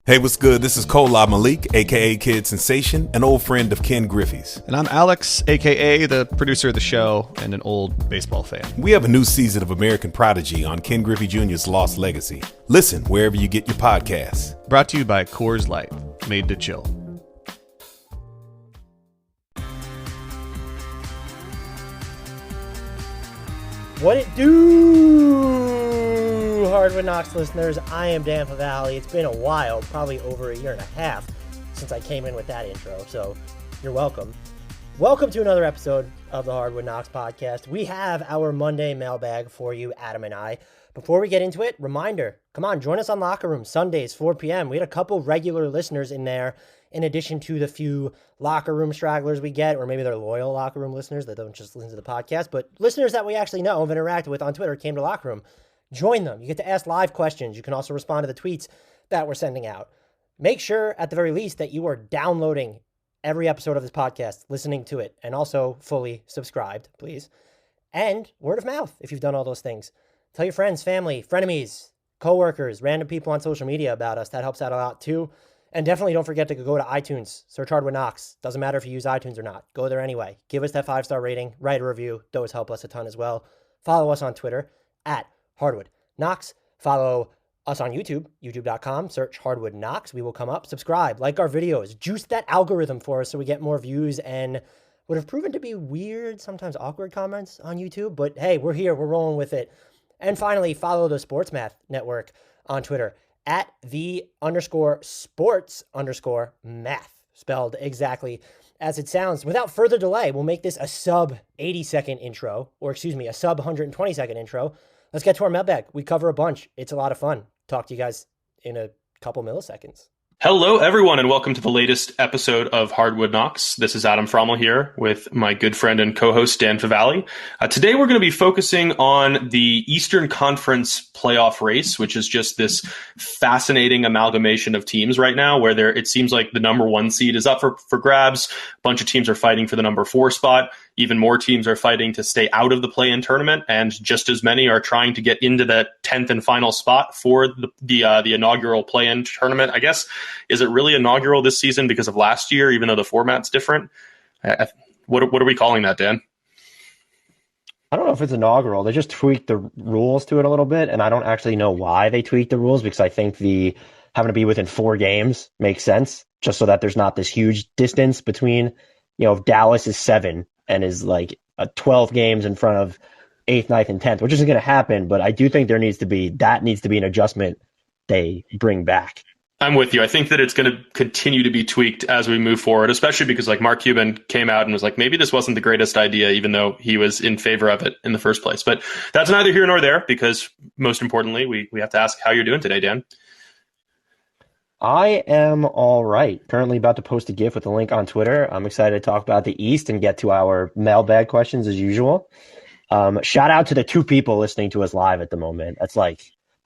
Hey, what's good? This is Kola Malik, aka Kid Sensation, an old friend of Ken Griffey's. And I'm Alex, aka the producer of the show and an old baseball fan. We have a new season of American Prodigy on Ken Griffey Jr.'s Lost Legacy. Listen wherever you get your podcasts. Brought to you by Coors Light, made to chill. What it do, Hardwood Knocks listeners? I am Dan Favale. It's been a while, probably over a year and a half, since I came in with that intro, so you're welcome. Welcome to another episode of the Hardwood Knocks podcast. We have our Monday mailbag for you, Adam and I. Before we get into it, reminder, come on, join us on Locker Room, Sundays, 4 p.m. We had a couple regular listeners in there, in addition to the few Locker Room stragglers we get, or maybe they're loyal Locker Room listeners that don't just listen to the podcast, but listeners that we actually know have interacted with on Twitter came to Locker Room. Join them. You get to ask live questions. You can also respond to the tweets that we're sending out. Make sure, at the very least, that you are downloading every episode of this podcast, listening to it, and also fully subscribed, please. And word of mouth, if you've done all those things. Tell your friends, family, frenemies, coworkers, random people on social media about us. That helps out a lot, too. And definitely don't forget to go to iTunes, search Hardwood Knocks. Doesn't matter if you use iTunes or not. Go there anyway. Give us that 5-star rating, write a review. Those help us a ton as well. Follow us on Twitter at Hardwood Knocks. Follow us on YouTube, youtube.com. Search Hardwood Knocks. We will come up. Subscribe, like our videos. Juice that algorithm for us so we get more views and would have proven to be weird, sometimes awkward comments on YouTube. But hey, we're here. We're rolling with it. And finally, follow the Sports Math Network on Twitter at _sports_math, spelled exactly as it sounds. Without further delay, we'll make this a sub 80-second intro, or excuse me, a sub 120-second intro. Let's get to our mailbag. We cover a bunch. It's a lot of fun. Talk to you guys in a couple milliseconds. Hello, everyone, and welcome to the latest episode of Hardwood Knocks. This is Adam Frommel here with my good friend and co-host Dan Favale. Today, we're going to be focusing on the Eastern Conference playoff race, which is just this fascinating amalgamation of teams right now, where it seems like the number 1 seed is up for grabs. A bunch of teams are fighting for the number 4 spot. Even more teams are fighting to stay out of the play-in tournament, and just as many are trying to get into the 10th and final spot for the inaugural play-in tournament. I guess, is it really inaugural this season because of last year, even though the format's different? What are we calling that, Dan? I don't know if it's inaugural. They just tweaked the rules to it a little bit, and I don't actually know why they tweaked the rules, because I think the having to be within 4 games makes sense, just so that there's not this huge distance between, if Dallas is 7 and is like 12 games in front of 8th, 9th, and 10th, which isn't going to happen, but I do think there needs to be an adjustment they bring back. I'm with you. I think that it's going to continue to be tweaked as we move forward, especially because Mark Cuban came out and was like, maybe this wasn't the greatest idea, even though he was in favor of it in the first place. But that's neither here nor there, because most importantly, we have to ask how you're doing today, Dan. I am all right. Currently about to post a GIF with a link on Twitter. I'm excited to talk about the East and get to our mailbag questions as usual. Shout out to the 2 people listening to us live at the moment. That's I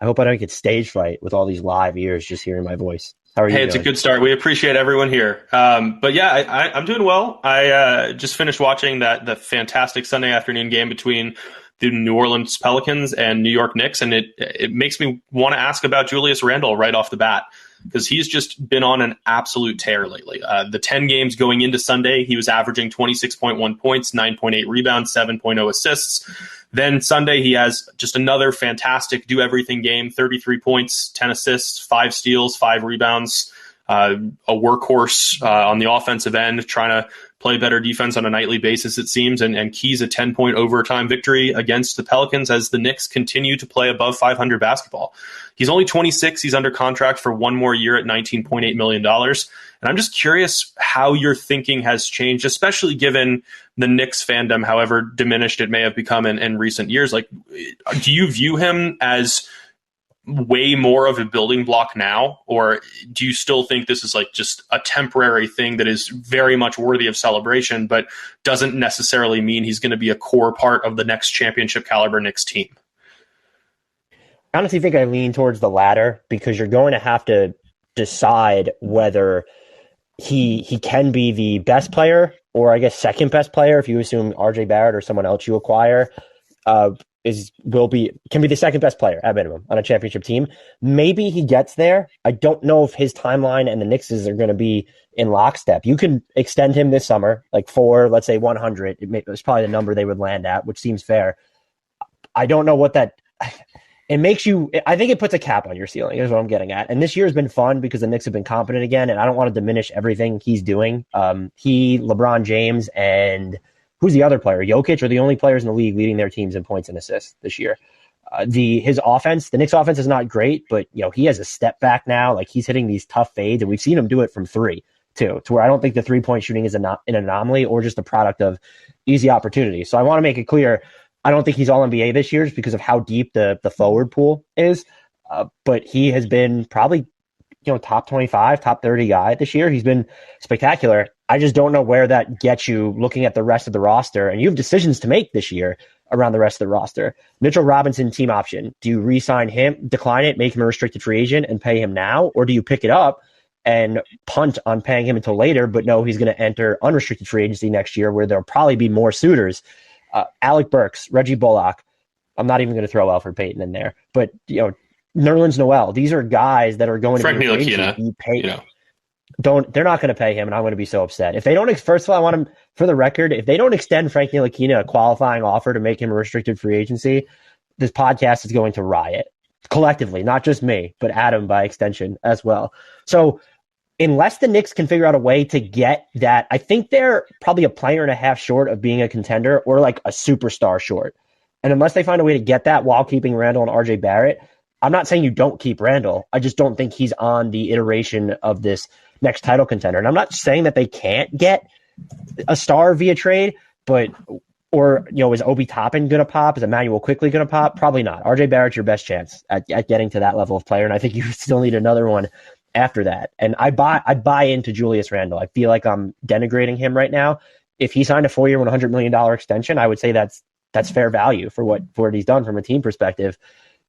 hope I don't get stage fright with all these live ears just hearing my voice. How are you doing? It's a good start. We appreciate everyone here. But yeah, I'm doing well. I just finished watching the fantastic Sunday afternoon game between the New Orleans Pelicans and New York Knicks, and it makes me want to ask about Julius Randle right off the bat, because he's just been on an absolute tear lately. The 10 games going into Sunday, he was averaging 26.1 points, 9.8 rebounds, 7.0 assists. Then Sunday, he has just another fantastic do-everything game, 33 points, 10 assists, 5 steals, 5 rebounds, a workhorse on the offensive end, trying to play better defense on a nightly basis, it seems, and keys a 10-point overtime victory against the Pelicans as the Knicks continue to play above 500 basketball. He's only 26. He's under contract for 1 more year at $19.8 million. And I'm just curious how your thinking has changed, especially given the Knicks fandom, however diminished it may have become in recent years. Do you view him as way more of a building block now, or do you still think this is just a temporary thing that is very much worthy of celebration, but doesn't necessarily mean he's going to be a core part of the next championship caliber Knicks team? I honestly think I lean towards the latter, because you're going to have to decide whether he can be the best player, or I guess second best player if you assume RJ Barrett or someone else you acquire, can be the second best player at minimum on a championship team. Maybe he gets there. I don't know if his timeline and the Knicks' are going to be in lockstep. You can extend him this summer, like for, let's say, 100. It's probably the number they would land at, which seems fair. I don't know what that it makes you. I think it puts a cap on your ceiling, is what I'm getting at. And this year has been fun because the Knicks have been competent again, and I don't want to diminish everything he's doing. LeBron James, and who's the other player? Jokic are the only players in the league leading their teams in points and assists this year. His offense, the Knicks' offense is not great, but he has a step back now. Like, he's hitting these tough fades, and we've seen him do it from three too, to where I don't think the 3-point shooting is an anomaly or just a product of easy opportunity. So I want to make it clear, I don't think he's all NBA this year just because of how deep the forward pool is. But he has been probably, top 25, top 30 guy this year. He's been spectacular. I just don't know where that gets you looking at the rest of the roster. And you have decisions to make this year around the rest of the roster. Mitchell Robinson, team option. Do you re-sign him, decline it, make him a restricted free agent and pay him now? Or do you pick it up and punt on paying him until later, but know he's going to enter unrestricted free agency next year where there'll probably be more suitors? Alec Burks, Reggie Bullock. I'm not even going to throw Alfred Payton in there, but Nerlens Noel. These are guys that are going Frank to be Ntilikina, they're not going to pay him, and I'm going to be so upset if they don't. First of all, I want him, for the record, if they don't extend Frank Ntilikina a qualifying offer to make him a restricted free agency, this podcast is going to riot collectively, not just me, but Adam by extension as well. So unless the Knicks can figure out a way to get that, I think they're probably a player and a half short of being a contender or like a superstar short. And unless they find a way to get that while keeping Randle and RJ Barrett, I'm not saying you don't keep Randle. I just don't think he's on the iteration of this next title contender. And I'm not saying that they can't get a star via trade, but is Obi Toppin going to pop? Is Emmanuel Quickly going to pop? Probably not. RJ Barrett's your best chance at getting to that level of player. And I think you still need another one after that. And I buy into Julius Randle. I feel like I'm denigrating him right now. If he signed a 4-year, $100 million extension, I would say that's fair value for what he's done from a team perspective.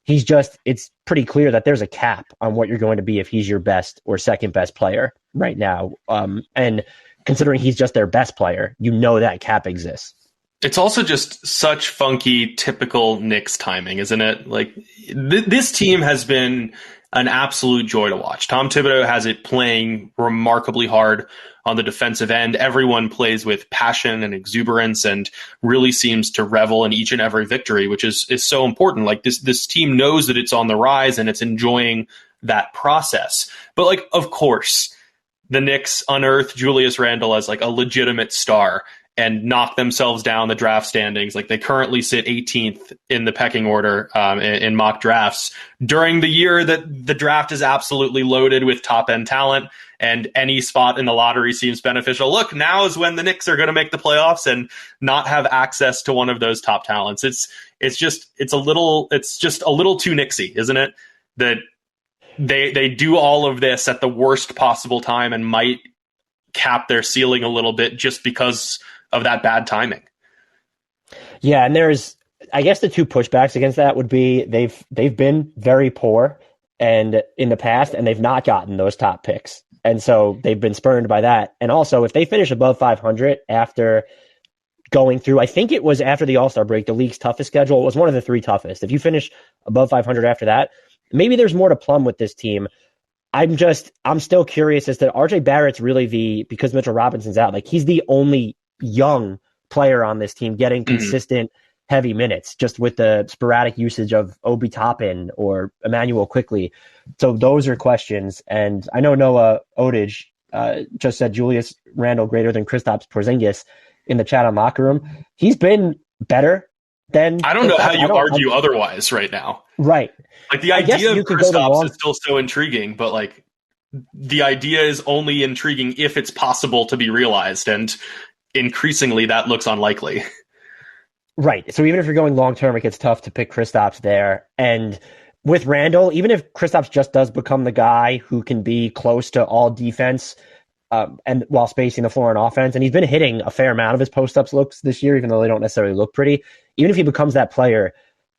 It's pretty clear that there's a cap on what you're going to be if he's your best or second best player right now. And considering he's just their best player, that cap exists. It's also just such funky, typical Knicks timing, isn't it? Like, this team has been an absolute joy to watch. Tom Thibodeau has it playing remarkably hard on the defensive end. Everyone plays with passion and exuberance and really seems to revel in each and every victory, which is so important. Like, this team knows that it's on the rise and it's enjoying that process. But, like, of course, the Knicks unearth Julius Randle as like a legitimate star and knock themselves down the draft standings. Like, they currently sit 18th in the pecking order in mock drafts during the year that the draft is absolutely loaded with top end talent and any spot in the lottery seems beneficial. Look, now is when the Knicks are going to make the playoffs and not have access to one of those top talents. It's just a little too Knicksy, isn't it? That they do all of this at the worst possible time and might cap their ceiling a little bit just because of that bad timing. Yeah, and there's, I guess, the two pushbacks against that would be they've been very poor and in the past, and they've not gotten those top picks, and so they've been spurned by that. And also, if they finish above 500 after going through, I think it was after the All-Star break, the league's toughest schedule, it was one of the three toughest. If you finish above 500 after that, maybe there's more to plumb with this team. I'm still curious as to RJ Barrett's really because Mitchell Robinson's out, like, he's the only young player on this team getting consistent heavy minutes, just with the sporadic usage of Obi Toppin or Emmanuel Quickly. So those are questions. And I know Noah Odage just said Julius Randle greater than Kristaps Porzingis in the chat on Locker Room. He's been better than... I don't know how you argue otherwise right now. Right. Like, the idea of Kristaps is still so intriguing, but like, the idea is only intriguing if it's possible to be realized, and increasingly that looks unlikely. Right. So even if you're going long term, it gets tough to pick Kristaps there. And with Randle, even if Kristaps just does become the guy who can be close to all defense and while spacing the floor on offense, and he's been hitting a fair amount of his post-ups looks this year, even though they don't necessarily look pretty, even if he becomes that player,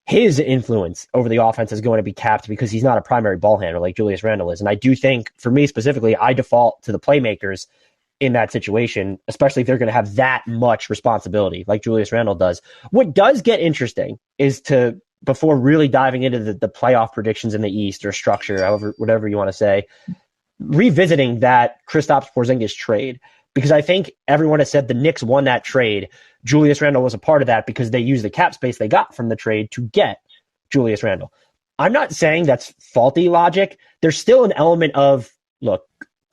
his influence over the offense is going to be capped because he's not a primary ball handler like Julius Randle is. And I do think, for me specifically, I default to the playmakers in that situation, especially if they're going to have that much responsibility like Julius Randle does. What does get interesting is before really diving into the playoff predictions in the East or structure, whatever you want to say, revisiting that Kristaps Porzingis trade, because I think everyone has said the Knicks won that trade. Julius Randle was a part of that because they used the cap space they got from the trade to get Julius Randle. I'm not saying that's faulty logic. There's still an element of, look,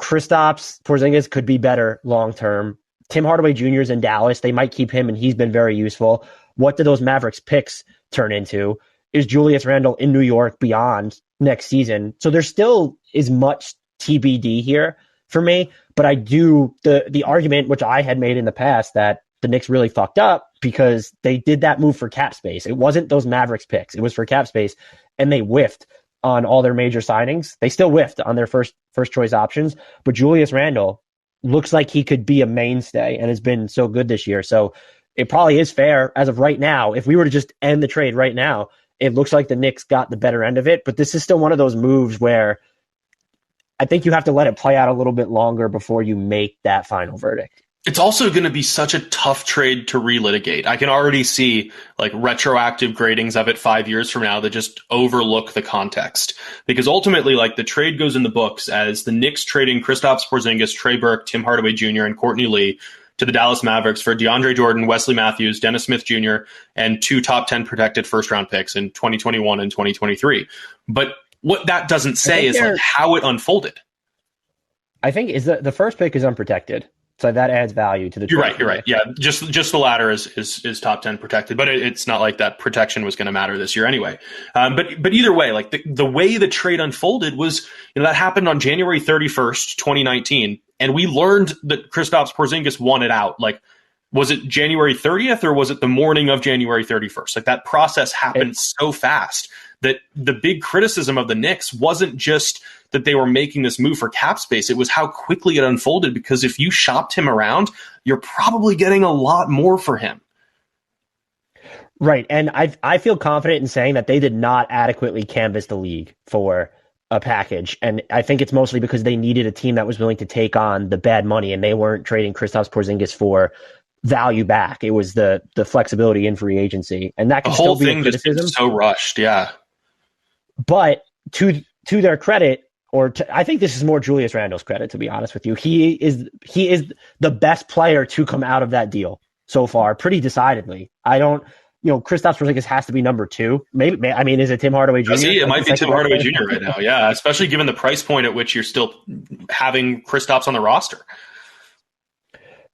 Kristaps Porzingis could be better long-term. Tim Hardaway Jr. is in Dallas. They might keep him, and he's been very useful. What do those Mavericks picks turn into? Is Julius Randle in New York beyond next season? So there still is much TBD here for me, but I do the argument, which I had made in the past, that the Knicks really fucked up because they did that move for cap space. It wasn't those Mavericks picks. It was for cap space, and they whiffed on all their major signings. They still whiffed on their first choice options, but Julius Randle looks like he could be a mainstay and has been so good this year. So it probably is fair as of right now. If we were to just end the trade right now, it looks like the Knicks got the better end of it, but this is still one of those moves where I think you have to let it play out a little bit longer before you make that final verdict. It's also going to be such a tough trade to relitigate. I can already see like retroactive gradings of it 5 years from now that just overlook the context. Because ultimately, like, the trade goes in the books as the Knicks trading Kristaps Porzingis, Trey Burke, Tim Hardaway Jr., and Courtney Lee to the Dallas Mavericks for DeAndre Jordan, Wesley Matthews, Dennis Smith Jr., and 2 top 10 protected first-round picks in 2021 and 2023. But what that doesn't say is like how it unfolded. I think is the first pick is unprotected. So that adds value to the trade. You're right. Yeah, just the latter is top 10 protected, but it's not like that protection was going to matter this year anyway. But either way, like the way the trade unfolded was, that happened on January 31st, 2019, and we learned that Kristaps Porzingis won it out. Like, was it January 30th or was it the morning of January 31st? Like, that process happened so fast that the big criticism of the Knicks wasn't just that they were making this move for cap space. It was how quickly it unfolded, because if you shopped him around, you're probably getting a lot more for him. Right. And I feel confident in saying that they did not adequately canvass the league for a package. And I think it's mostly because they needed a team that was willing to take on the bad money, and they weren't trading Kristaps Porzingis for value back. It was the flexibility in free agency. And that can the whole still be thing a criticism. Just so rushed. Yeah. But to their credit, I think this is more Julius Randle's credit, to be honest with you. He is the best player to come out of that deal so far, pretty decidedly. Kristaps Porzingis has to be number 2. Maybe, I mean, is it Tim Hardaway Jr.? It might be Tim Hardaway Jr. right now. Yeah, especially given the price point at which you're still having Kristaps on the roster.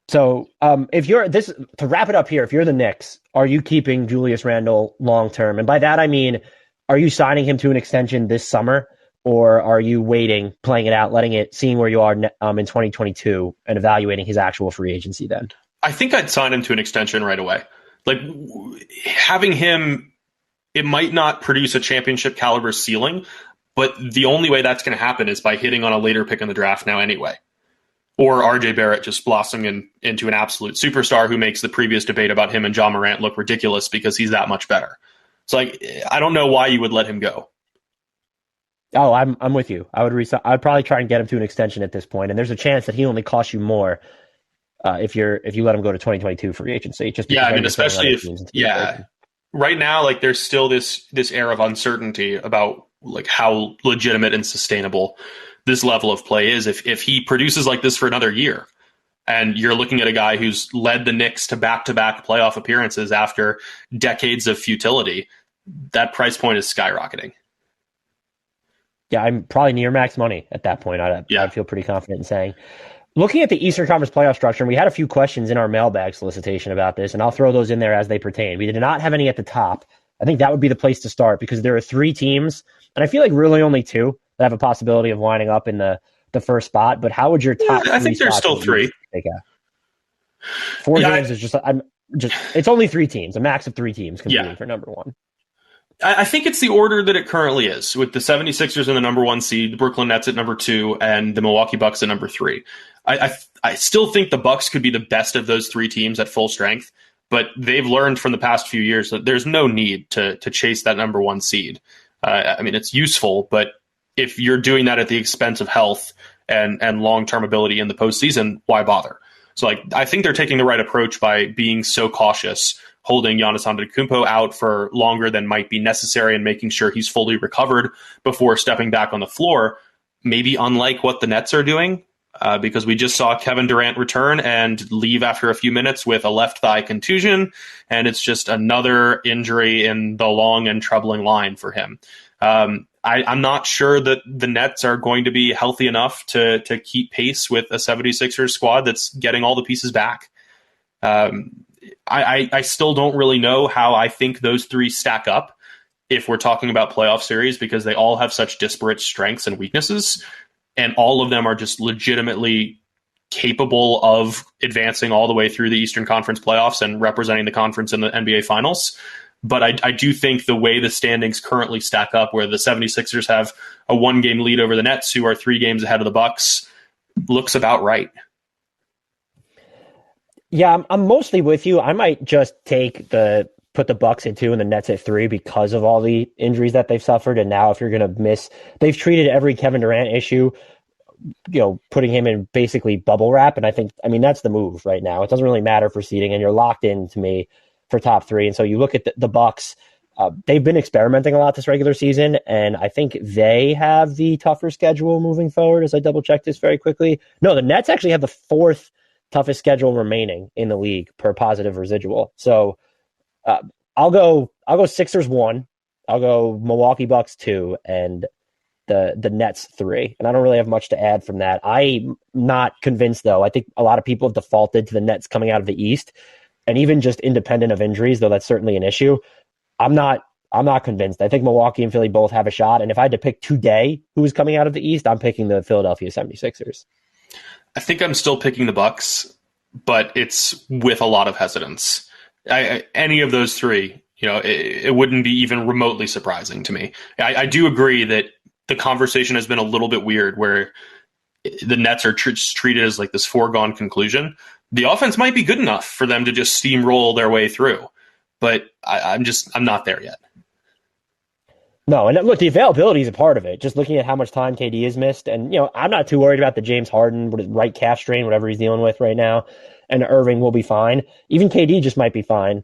So, to wrap it up here, if you're the Knicks, are you keeping Julius Randle long term? And by that I mean, are you signing him to an extension this summer? Or are you waiting, playing it out, seeing where you are in 2022 and evaluating his actual free agency then? I think I'd sign him to an extension right away. Like, having him, it might not produce a championship caliber ceiling, but the only way that's going to happen is by hitting on a later pick in the draft now anyway. Or RJ Barrett just blossoming into an absolute superstar who makes the previous debate about him and Jamal Murray look ridiculous because he's that much better. It's like, I don't know why you would let him go. Oh, I'm with you. I'd probably try and get him to an extension at this point, and there's a chance that he only costs you more if you let him go to 2022 free agency. Especially if right now, like, there's still this air of uncertainty about like how legitimate and sustainable this level of play is. If he produces like this for another year, and you're looking at a guy who's led the Knicks to back-to-back playoff appearances after decades of futility, that price point is skyrocketing. Yeah, I'm probably near max money at that point. I feel pretty confident in saying. Looking at the Eastern Conference playoff structure, and we had a few questions in our mailbag solicitation about this, and I'll throw those in there as they pertain. We did not have any at the top. I think that would be the place to start because there are 3 teams, and I feel like really only 2 that have a possibility of lining up in the first spot. But how would your top 3 I think there's still 3. 4 games is it's only 3 teams, a max of 3 teams competing for number 1. I think it's the order that it currently is, with the 76ers in the number 1 seed, the Brooklyn Nets at number 2, and the Milwaukee Bucks at number 3. I still think the Bucks could be the best of those 3 teams at full strength, but they've learned from the past few years that there's no need to chase that number 1 seed. I mean, it's useful, but if you're doing that at the expense of health and long-term ability in the postseason, why bother? So like, I think they're taking the right approach by being so cautious, holding Giannis Antetokounmpo out for longer than might be necessary and making sure he's fully recovered before stepping back on the floor. Maybe unlike what the Nets are doing, because we just saw Kevin Durant return and leave after a few minutes with a left thigh contusion, and it's just another injury in the long and troubling line for him. I'm not sure that the Nets are going to be healthy enough to keep pace with a 76ers squad that's getting all the pieces back. I still don't really know how I think those three stack up if we're talking about playoff series, because they all have such disparate strengths and weaknesses, and all of them are just legitimately capable of advancing all the way through the Eastern Conference playoffs and representing the conference in the NBA Finals. But I do think the way the standings currently stack up, where the 76ers have a 1-game lead over the Nets, who are 3 games ahead of the Bucks, looks about right. Yeah, I'm mostly with you. I might just put the Bucks at 2 and the Nets at 3 because of all the injuries that they've suffered. And now if you're going to miss, they've treated every Kevin Durant issue, putting him in basically bubble wrap. And I mean, that's the move right now. It doesn't really matter for seeding, and you're locked in to me for top 3. And so you look at the Bucks, they've been experimenting a lot this regular season, and I think they have the tougher schedule moving forward, as I double checked this very quickly. No, the Nets actually have the 4th toughest schedule remaining in the league per positive residual. So I'll go Sixers 1, I'll go Milwaukee Bucks 2, and the Nets 3. And I don't really have much to add from that. I'm not convinced, though. I think a lot of people have defaulted to the Nets coming out of the East. And even just independent of injuries, though that's certainly an issue, I'm not convinced. I think Milwaukee and Philly both have a shot. And if I had to pick today who is coming out of the East, I'm picking the Philadelphia 76ers. I think I'm still picking the Bucks, but it's with a lot of hesitance. Any of those 3, it wouldn't be even remotely surprising to me. I do agree that the conversation has been a little bit weird, where the Nets are treated as like this foregone conclusion. The offense might be good enough for them to just steamroll their way through, but I'm not there yet. No, and look, the availability is a part of it. Just looking at how much time KD has missed, and I'm not too worried about the James Harden right calf strain, whatever he's dealing with right now, and Irving will be fine. Even KD just might be fine.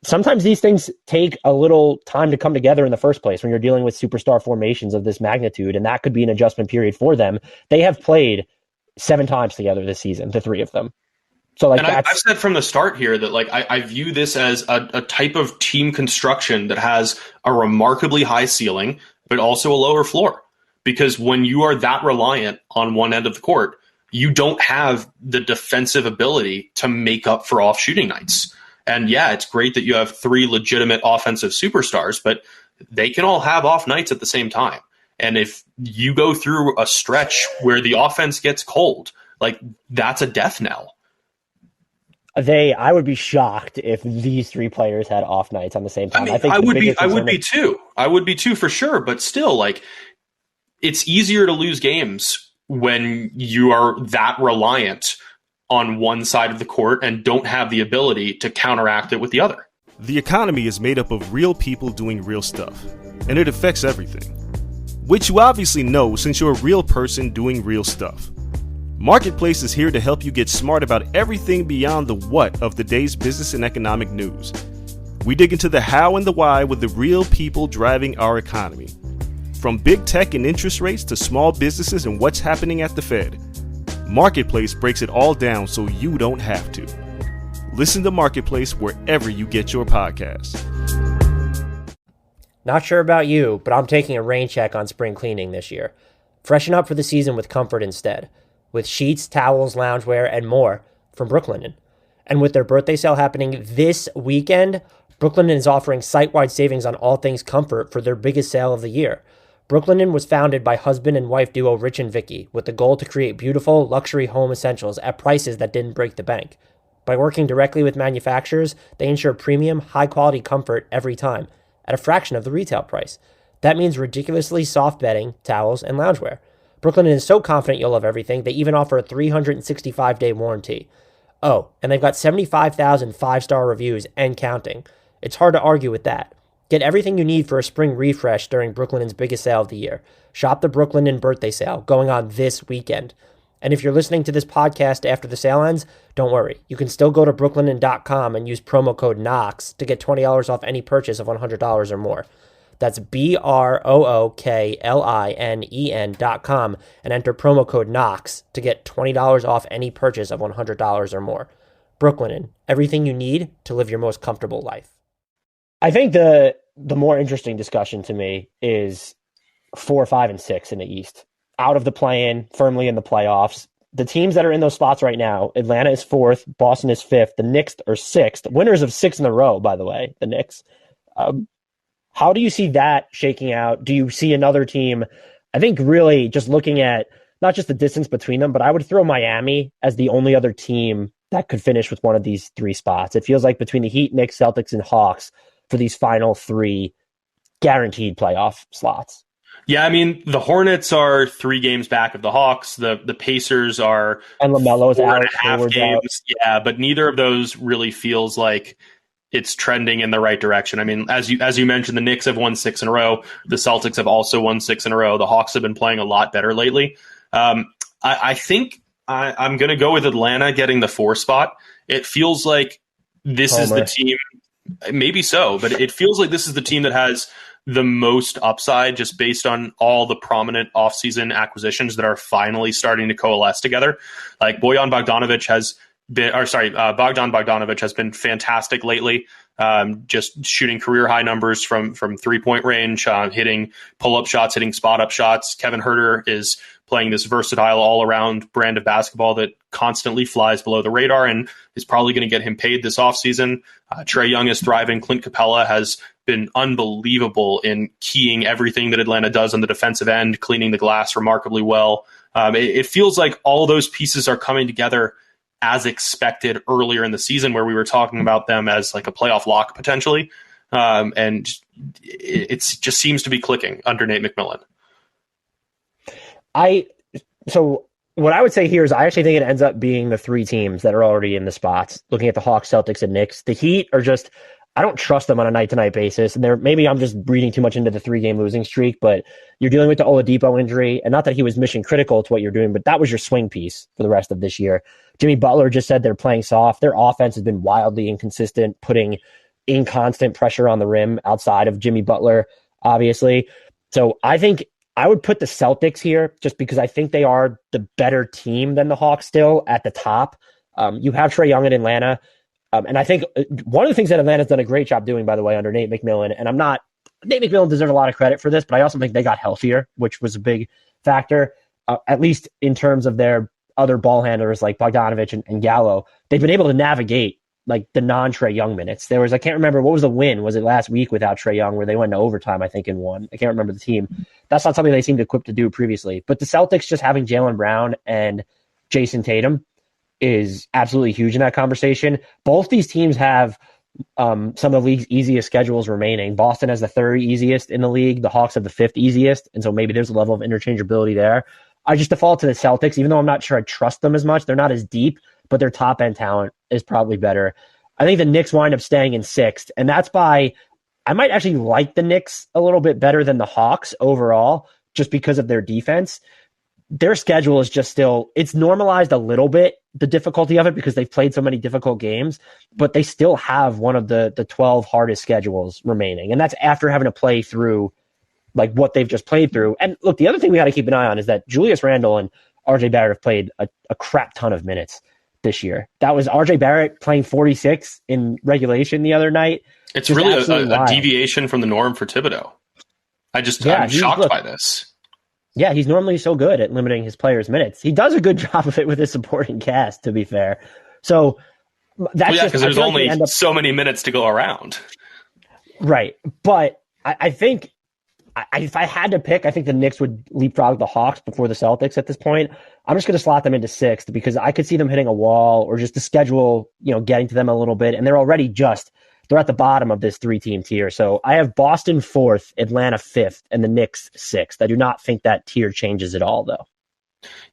Sometimes these things take a little time to come together in the first place when you're dealing with superstar formations of this magnitude, and that could be an adjustment period for them. They have played 7 times together this season, the 3 of them. So I've said from the start here that I view this as a type of team construction that has a remarkably high ceiling, but also a lower floor. Because when you are that reliant on one end of the court, you don't have the defensive ability to make up for off shooting nights. And yeah, it's great that you have 3 legitimate offensive superstars, but they can all have off nights at the same time. And if you go through a stretch where the offense gets cold, that's a death knell. I would be shocked if these 3 players had off nights on the same time. I would be too. I would be too, for sure. But still, it's easier to lose games when you are that reliant on one side of the court and don't have the ability to counteract it with the other. The economy is made up of real people doing real stuff, and it affects everything. Which you obviously know since you're a real person doing real stuff. Marketplace is here to help you get smart about everything beyond the what of the day's business and economic news. We dig into the how and the why with the real people driving our economy. From big tech and interest rates to small businesses and what's happening at the Fed. Marketplace breaks it all down so you don't have to. Listen to Marketplace wherever you get your podcasts. Not sure about you, but I'm taking a rain check on spring cleaning this year. Freshen up for the season with comfort instead. With sheets, towels, loungewear, and more from Brooklinen. And with their birthday sale happening this weekend, Brooklinen is offering site-wide savings on all things comfort for their biggest sale of the year. Brooklinen was founded by husband and wife duo Rich and Vicky with the goal to create beautiful, luxury home essentials at prices that didn't break the bank. By working directly with manufacturers, they ensure premium, high-quality comfort every time at a fraction of the retail price. That means ridiculously soft bedding, towels, and loungewear. Brooklinen is so confident you'll love everything, they even offer a 365-day warranty. Oh, and they've got 75,000 5-star reviews and counting. It's hard to argue with that. Get everything you need for a spring refresh during Brooklinen's biggest sale of the year. Shop the Brooklyn and birthday sale going on this weekend. And if you're listening to this podcast after the sale ends, don't worry. You can still go to brooklinen.com and use promo code KNOX to get $20 off any purchase of $100 or more. That's BROOKLINEN.com and enter promo code KNOX to get $20 off any purchase of $100 or more. Brooklinen, everything you need to live your most comfortable life. I think the more interesting discussion to me is 4, 5, and 6 in the East. Out of the play-in, firmly in the playoffs. The teams that are in those spots right now, Atlanta is 4th, Boston is 5th, the Knicks are 6th. Winners of 6 in a row, by the way, the Knicks. How do you see that shaking out? Do you see another team? I think really just looking at not just the distance between them, but I would throw Miami as the only other team that could finish with one of these 3 spots. It feels like between the Heat, Knicks, Celtics, and Hawks for these final 3 guaranteed playoff slots. Yeah, I mean, the Hornets are 3 games back of the Hawks. The Pacers are and LaMelo's 4.5 out, games. out. Yeah, but neither of those really feels like it's trending in the right direction. I mean, as you mentioned, the Knicks have won 6 in a row. The Celtics have also won 6 in a row. The Hawks have been playing a lot better lately. I think I'm going to go with Atlanta getting the 4 spot. It feels like this is the team. Maybe so, but it feels like this is the team that has the most upside just based on all the prominent offseason acquisitions that are finally starting to coalesce together. Like Bogdan Bogdanovic has been fantastic lately. Just shooting career high numbers from 3-point range, hitting pull-up shots, hitting spot-up shots. Kevin Huerter is playing this versatile all-around brand of basketball that constantly flies below the radar and is probably going to get him paid this offseason. Trae Young is thriving. Clint Capella has been unbelievable in keying everything that Atlanta does on the defensive end, cleaning the glass remarkably well. It feels like all those pieces are coming together as expected earlier in the season, where we were talking about them as like a playoff lock potentially. And it just seems to be clicking under Nate McMillan. So what I would say here is I actually think it ends up being the 3 teams that are already in the spots. Looking at the Hawks, Celtics, and Knicks, the Heat are just, I don't trust them on a night-to-night basis. And maybe I'm just reading too much into the 3-game losing streak, but you're dealing with the Oladipo injury, and not that he was mission critical to what you're doing, but that was your swing piece for the rest of this year. Jimmy Butler just said they're playing soft. Their offense has been wildly inconsistent, putting inconstant pressure on the rim outside of Jimmy Butler, obviously. So I think I would put the Celtics here just because I think they are the better team than the Hawks still at the top. You have Trae Young in Atlanta. And I think one of the things that Atlanta's done a great job doing, by the way, under Nate McMillan, and Nate McMillan deserves a lot of credit for this, but I also think they got healthier, which was a big factor, at least in terms of their other ball handlers like Bogdanovich and Gallo. They've been able to navigate like the non-Trae Young minutes. There was, I can't remember, what was the win? Was it last week without Trae Young where they went to overtime, I think, and won? I can't remember the team. That's not something they seemed equipped to do previously. But the Celtics just having Jaylen Brown and Jason Tatum is absolutely huge in that conversation. Both these teams have some of the league's easiest schedules remaining. Boston has the 3rd easiest in the league. The Hawks have the 5th easiest. And so maybe there's a level of interchangeability there. I just default to the Celtics, even though I'm not sure I trust them as much. They're not as deep, but their top end talent is probably better. I think the Knicks wind up staying in 6th, and that's by, I might actually like the Knicks a little bit better than the Hawks overall, just because of their defense. Their schedule is just still, it's normalized a little bit, the difficulty of it, because they've played so many difficult games, but they still have one of the 12 hardest schedules remaining. And that's after having to play through like what they've just played through. And look, the other thing we got to keep an eye on is that Julius Randle and RJ Barrett have played a crap ton of minutes this year. That was RJ Barrett playing 46 in regulation the other night. It's really a deviation from the norm for Thibodeau. I'm shocked by this. Yeah, he's normally so good at limiting his players' minutes. He does a good job of it with his supporting cast, to be fair. So that's because there's only so many minutes to go around. Right. But I think if I had to pick, I think the Knicks would leapfrog the Hawks before the Celtics at this point. I'm just going to slot them into 6th because I could see them hitting a wall or just the schedule, getting to them a little bit. And they're already they're at the bottom of this 3-team tier. So I have Boston 4th, Atlanta 5th, and the Knicks 6th. I do not think that tier changes at all, though.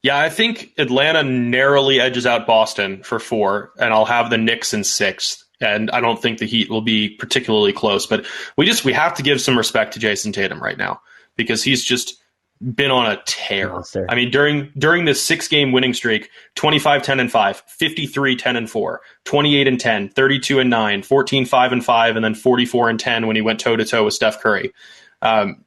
Yeah, I think Atlanta narrowly edges out Boston for 4, and I'll have the Knicks in 6th. And I don't think the Heat will be particularly close, but we have to give some respect to Jason Tatum right now because he's just been on a tear. Monster. I mean, during this 6-game winning streak, 25-10-5, 53-10-4, 28-10, 32-9, 14-5-5, and then 44-10 when he went toe-to-toe with Steph Curry.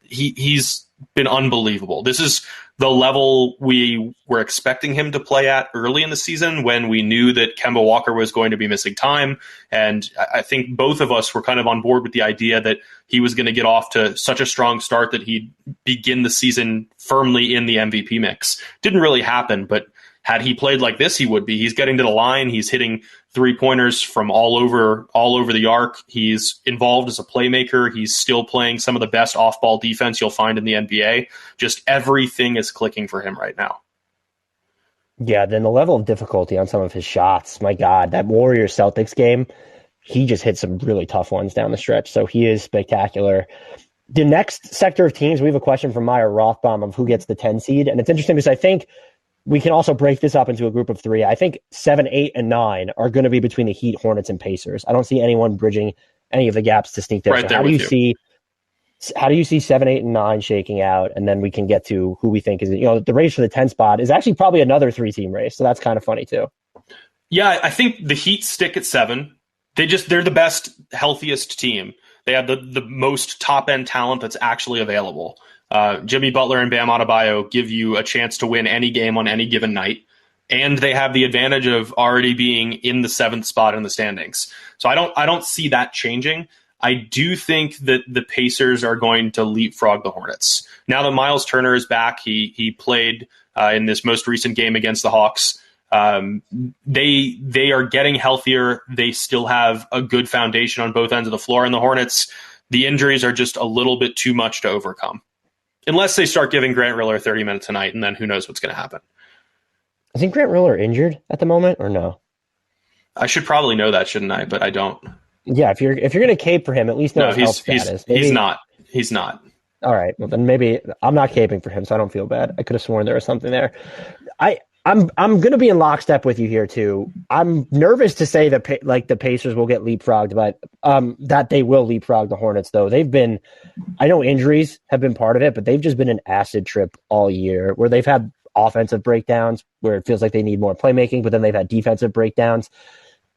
He's been unbelievable. This is the level we were expecting him to play at early in the season when we knew that Kemba Walker was going to be missing time. And I think both of us were kind of on board with the idea that he was going to get off to such a strong start that he'd begin the season firmly in the MVP mix. Didn't really happen, but had he played like this, he would be. He's getting to the line. He's hitting 3-pointers from all over the arc. He's involved as a playmaker. He's still playing some of the best off-ball defense you'll find in the NBA. Just everything is clicking for him right now. Yeah, then the level of difficulty on some of his shots, my God, that Warriors-Celtics game, he just hit some really tough ones down the stretch. So he is spectacular. The next sector of teams, we have a question from Meyer Rothbaum of who gets the 10 seed. And it's interesting because I think we can also break this up into a group of 3. I think 7, 8, and 9 are going to be between the Heat, Hornets, and Pacers. I don't see anyone bridging any of the gaps to sneak there. Right so there how do with you see 7, 8, and 9 shaking out? And then we can get to who we think is, the race for the 10 spot is actually probably another 3-team race. So that's kind of funny too. Yeah, I think the Heat stick at 7. They're the best, healthiest team. They have the most top-end talent that's actually available. Jimmy Butler and Bam Adebayo give you a chance to win any game on any given night, and they have the advantage of already being in the 7th spot in the standings. So I don't see that changing. I do think that the Pacers are going to leapfrog the Hornets. Now that Myles Turner is back, he played in this most recent game against the Hawks. They are getting healthier. They still have a good foundation on both ends of the floor, and the Hornets, the injuries are just a little bit too much to overcome. Unless they start giving Grant Riller 30 minutes a night, and then who knows what's going to happen. I think Grant Riller injured at the moment, or no? I should probably know that, shouldn't I? But I don't. Yeah, if you're going to cape for him, at least know his health status. He's not. He's not. All right. Well, then maybe I'm not caping for him, so I don't feel bad. I could have sworn there was something there. I'm going to be in lockstep with you here too. I'm nervous to say that the Pacers will get leapfrogged, but that they will leapfrog the Hornets though. I know injuries have been part of it, but they've just been an acid trip all year where they've had offensive breakdowns where it feels like they need more playmaking, but then they've had defensive breakdowns.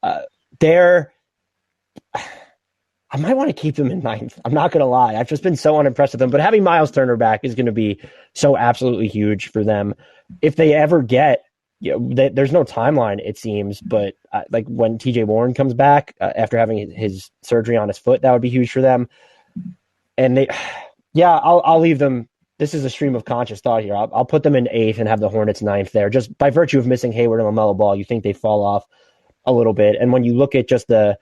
I might want to keep them in 9th. I'm not going to lie. I've just been so unimpressed with them, but having Myles Turner back is going to be so absolutely huge for them. If they ever get, there's no timeline, it seems, but like when TJ Warren comes back after having his surgery on his foot, that would be huge for them. And I'll leave them. This is a stream of conscious thought here. I'll put them in 8th and have the Hornets 9th there. Just by virtue of missing Hayward and LaMelo Ball, you think they fall off a little bit. And when you look at just the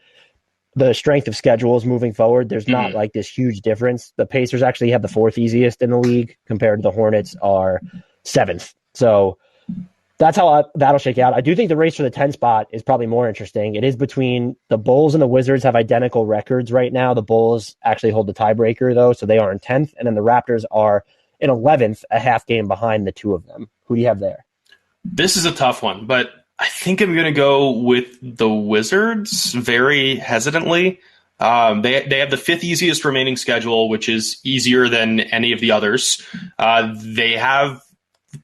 strength of schedules moving forward, there's not like this huge difference. The Pacers actually have the 4th easiest in the league compared to the Hornets are 7th. So that's how that'll shake out. I do think the race for the 10 spot is probably more interesting. It is between the Bulls and the Wizards have identical records right now. The Bulls actually hold the tiebreaker though, so they are in 10th, and then the Raptors are in 11th, a half game behind the two of them. Who do you have there? This is a tough one, but I think I'm going to go with the Wizards very hesitantly. They have the 5th easiest remaining schedule, which is easier than any of the others. They have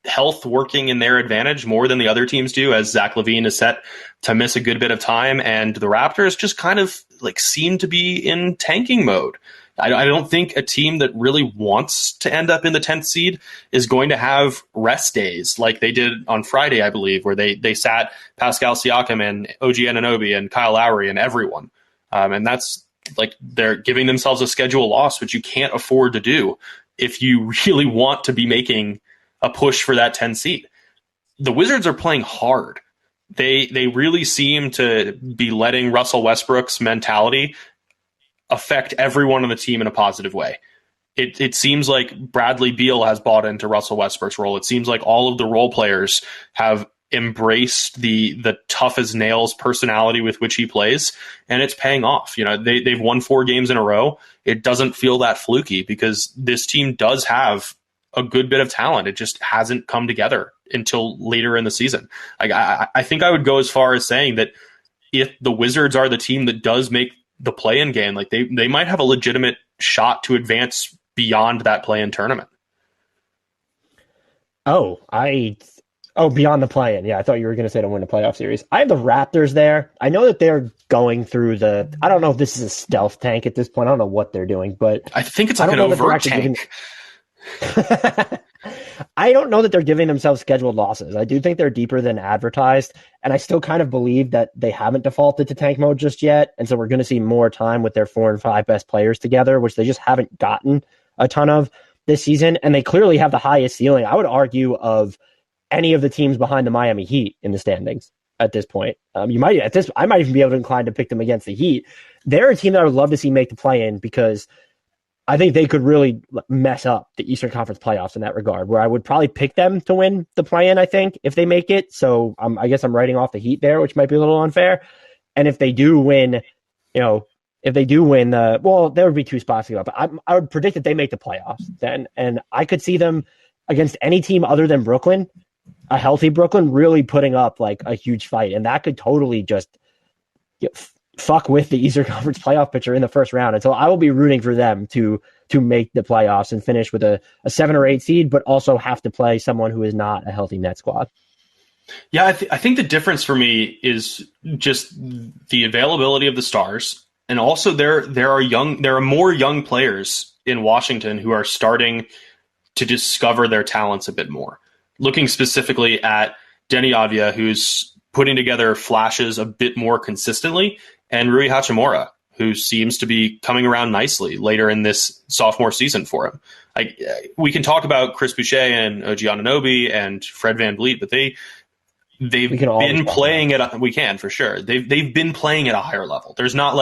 health working in their advantage more than the other teams do, as Zach LaVine is set to miss a good bit of time, and the Raptors just kind of like seem to be in tanking mode. I don't think a team that really wants to end up in the 10th seed is going to have rest days like they did on Friday, I believe, where they sat Pascal Siakam and OG Anunoby and Kyle Lowry and everyone. And that's like they're giving themselves a schedule loss, which you can't afford to do if you really want to be making a push for that 10 seed. The Wizards are playing hard. They really seem to be letting Russell Westbrook's mentality affect everyone on the team in a positive way. It seems like Bradley Beal has bought into Russell Westbrook's role. It seems like all of the role players have embraced the tough as nails personality with which he plays, and it's paying off. They've won 4 games in a row. It doesn't feel that fluky because this team does have a good bit of talent. It just hasn't come together until later in the season. I think I would go as far as saying that if the Wizards are the team that does make the play-in game, like they might have a legitimate shot to advance beyond that play-in tournament. Beyond the play-in. Yeah, I thought you were going to say to win the playoff series. I have the Raptors there. I know that they're going through I don't know if this is a stealth tank at this point. I don't know what they're doing, but I think it's like an overt tank. I don't know that they're giving themselves scheduled losses. I do think they're deeper than advertised, and I still kind of believe that they haven't defaulted to tank mode just yet, and so we're going to see more time with their 4 and 5 best players together, which they just haven't gotten a ton of this season, and they clearly have the highest ceiling, I would argue, of any of the teams behind the Miami Heat in the standings at this point. I might even be able to incline to pick them against the Heat. They're a team that I would love to see make the play-in because I think they could really mess up the Eastern Conference playoffs in that regard, where I would probably pick them to win the play-in, I think, if they make it. So I guess I'm writing off the Heat there, which might be a little unfair. And if they do win, there would be 2 spots to go up. But I would predict that they make the playoffs then. And I could see them against any team other than Brooklyn, a healthy Brooklyn, really putting up like a huge fight. And that could totally just fuck with the Eastern Conference playoff picture in the first round. And so I will be rooting for them to make the playoffs and finish with a 7 or 8 seed, but also have to play someone who is not a healthy net squad. Yeah, I think the difference for me is just the availability of the stars. And also there are more young players in Washington who are starting to discover their talents a bit more. Looking specifically at Denny Avdia, who's putting together flashes a bit more consistently, and Rui Hachimura, who seems to be coming around nicely later in this sophomore season for him. We can talk about Chris Boucher and OG Anunoby and Fred VanVleet, but they've been playing at we can for sure. They've been playing at a higher level. There's not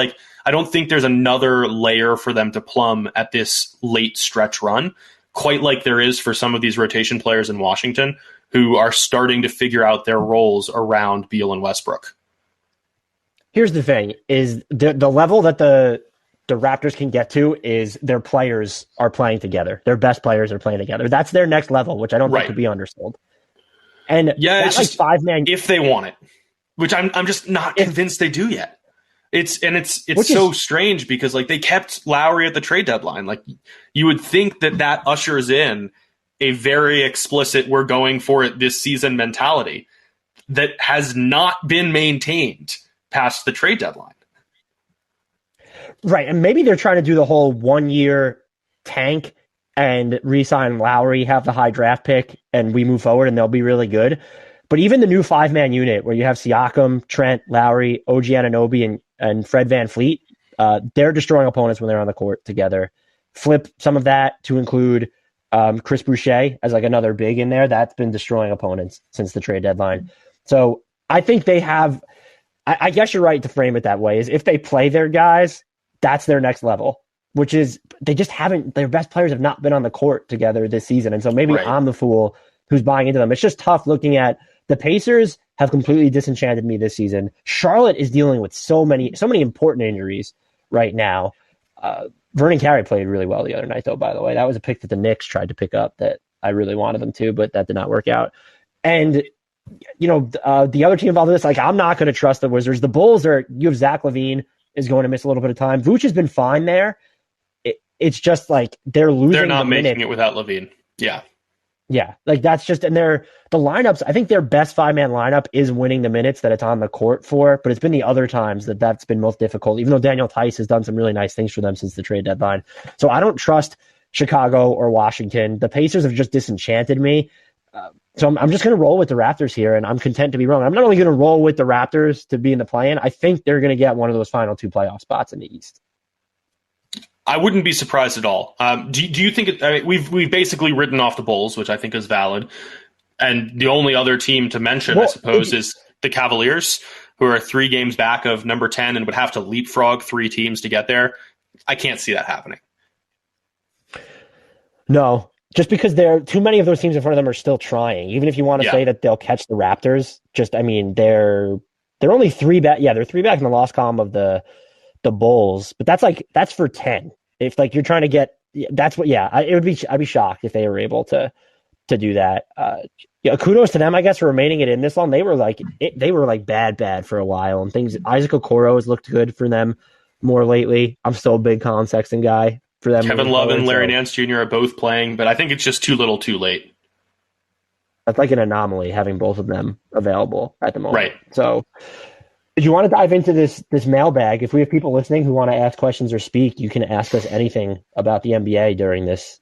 I don't think there's another layer for them to plumb at this late stretch run, quite like there is for some of these rotation players in Washington who are starting to figure out their roles around Beal and Westbrook. Here's the thing: is the level that the Raptors can get to is their players are playing together. Their best players are playing together. That's their next level, which I don't think could be undersold. And yeah, it's just 5-man if they want it, which I'm just not convinced they do yet. It's so strange because they kept Lowry at the trade deadline. You would think that ushers in a very explicit "we're going for it this season" mentality that has not been maintained past the trade deadline. Right, and maybe they're trying to do the whole 1-year tank and re-sign Lowry, have the high draft pick, and we move forward and they'll be really good. But even the new 5-man unit where you have Siakam, Trent, Lowry, OG Anunoby, and Fred VanVleet, they're destroying opponents when they're on the court together. Flip some of that to include Chris Boucher as another big in there. That's been destroying opponents since the trade deadline. So I think they have, I guess you're right to frame it that way, is if they play their guys, that's their next level, which is they just haven't, their best players have not been on the court together this season. And so maybe I'm the fool who's buying into them. It's just tough looking at the Pacers have completely disenchanted me this season. Charlotte is dealing with so many important injuries right now. Vernon Carey played really well the other night, though, by the way. That was a pick that the Knicks tried to pick up that I really wanted them to, but that did not work out. And, the other team involved in this, I'm not going to trust the Wizards. The Bulls you have Zach LaVine is going to miss a little bit of time. Vooch has been fine there. It's just they're losing. They're not making it without LaVine. Yeah. Yeah, that's just, and the lineups, I think their best 5-man lineup is winning the minutes that it's on the court for, but it's been the other times that's been most difficult, even though Daniel Tice has done some really nice things for them since the trade deadline. So I don't trust Chicago or Washington. The Pacers have just disenchanted me. So I'm just going to roll with the Raptors here, and I'm content to be wrong. I'm not only going to roll with the Raptors to be in the play-in, I think they're going to get one of those final 2 playoff spots in the East. I wouldn't be surprised at all. Do you think we've basically written off the Bulls, which I think is valid, and the only other team to mention, I suppose, is the Cavaliers, who are 3 games back of number 10 and would have to leapfrog 3 teams to get there. I can't see that happening. No, just because too many of those teams in front of them are still trying. Even if you want to say that they'll catch the Raptors, they're only 3 back. Yeah, they're 3 back in the loss column of the Bulls, but that's for 10. If you're trying to get, that's what, I'd be shocked if they were able to do that. Kudos to them, I guess, for remaining it in this long. They were bad for a while, and things. Isaac Okoro has looked good for them more lately. I'm still a big Colin Sexton guy for them. Kevin Love and Larry Nance Jr. are both playing, but I think it's just too little too late. That's like an anomaly having both of them available at the moment. Right. So if you want to dive into this mailbag, if we have people listening who want to ask questions or speak, you can ask us anything about the NBA during this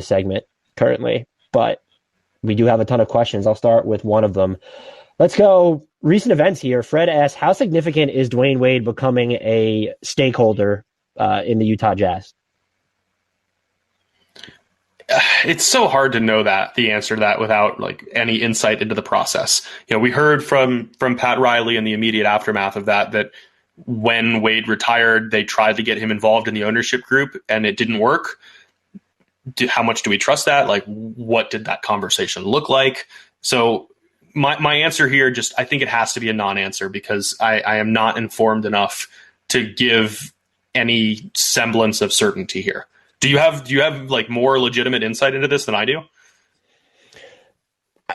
segment currently. But we do have a ton of questions. I'll start with one of them. Let's go recent events here. Fred asks, how significant is Dwayne Wade becoming a stakeholder in the Utah Jazz? It's so hard to know the answer to that without like any insight into the process. We heard from Pat Riley in the immediate aftermath of that when Wade retired, they tried to get him involved in the ownership group and it didn't work. How much do we trust that? Like, what did that conversation look like? So my answer here, I think it has to be a non-answer because I am not informed enough to give any semblance of certainty here. Do you have like more legitimate insight into this than I do?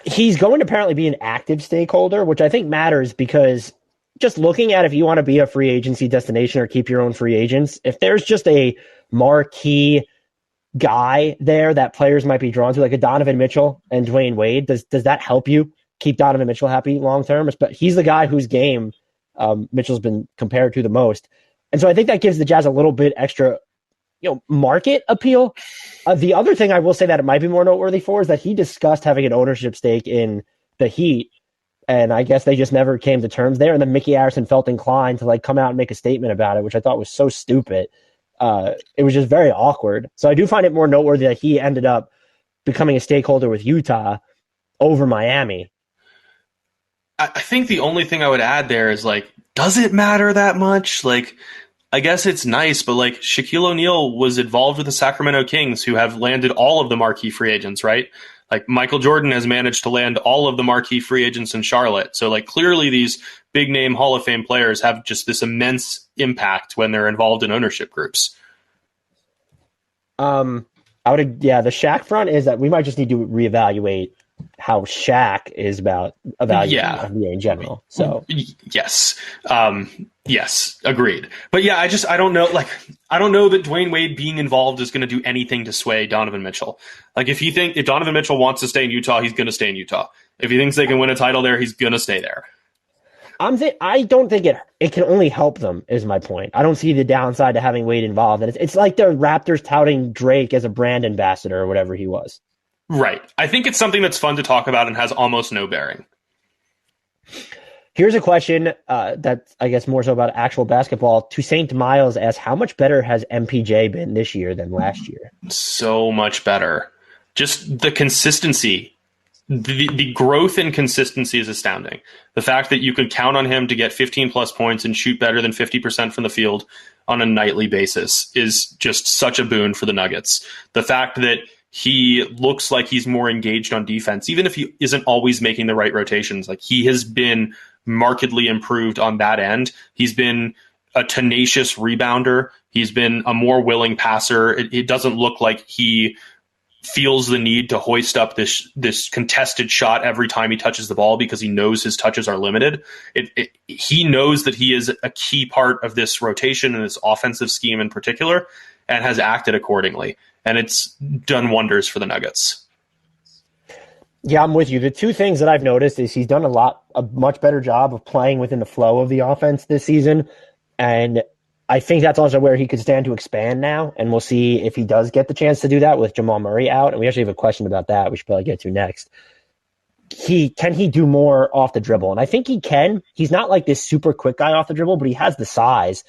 He's going to apparently be an active stakeholder, which I think matters because just looking at if you want to be a free agency destination or keep your own free agents, if there's just a marquee guy there that players might be drawn to, like a Donovan Mitchell and Dwayne Wade, does that help you keep Donovan Mitchell happy long term? But he's the guy whose game Mitchell's been compared to the most. And so I think that gives the Jazz a little bit extra market appeal. The other thing I will say that it might be more noteworthy for is that he discussed having an ownership stake in the Heat, and I guess they just never came to terms there. And then Mickey Arison felt inclined to like come out and make a statement about it, which I thought was so stupid. It was just very awkward. So I do find it more noteworthy that he ended up becoming a stakeholder with Utah over Miami. I think the only thing I would add there is like, does it matter that much? Like, I guess it's nice, but like Shaquille O'Neal was involved with the Sacramento Kings, who have landed all of the marquee free agents, right? Like Michael Jordan has managed to land all of the marquee free agents in Charlotte. So like clearly these big name Hall of Fame players have just this immense impact when they're involved in ownership groups. The Shaq front is that we might just need to reevaluate how Shaq is about evaluating NBA in general. So yes, agreed. But yeah, I don't know. Like, I don't know that Dwayne Wade being involved is going to do anything to sway Donovan Mitchell. Like, if Donovan Mitchell wants to stay in Utah, he's going to stay in Utah. If he thinks they can win a title there, he's going to stay there. I don't think it can only help them, is my point. I don't see the downside to having Wade involved. And it's like the Raptors touting Drake as a brand ambassador or whatever he was. Right. I think it's something that's fun to talk about and has almost no bearing. Here's a question that's, I guess, more so about actual basketball. Toussaint Miles asks, how much better has MPJ been this year than last year? So much better. Just the consistency. The growth and consistency is astounding. The fact that you could count on him to get 15-plus points and shoot better than 50% from the field on a nightly basis is just such a boon for the Nuggets. The fact that he looks like he's more engaged on defense, even if he isn't always making the right rotations. Like, he has been markedly improved on that end. He's been a tenacious rebounder. He's been a more willing passer. It doesn't look like he feels the need to hoist up this contested shot every time he touches the ball because he knows his touches are limited. He knows that he is a key part of this rotation and this offensive scheme in particular, and has acted accordingly. And it's done wonders for the Nuggets. Yeah, I'm with you. The two things that I've noticed is he's done a much better job of playing within the flow of the offense this season. And I think that's also where he could stand to expand now. And we'll see if he does get the chance to do that with Jamal Murray out. And we actually have a question about that we should probably get to next. Can he do more off the dribble? And I think he can. He's not like this super quick guy off the dribble, but he has the size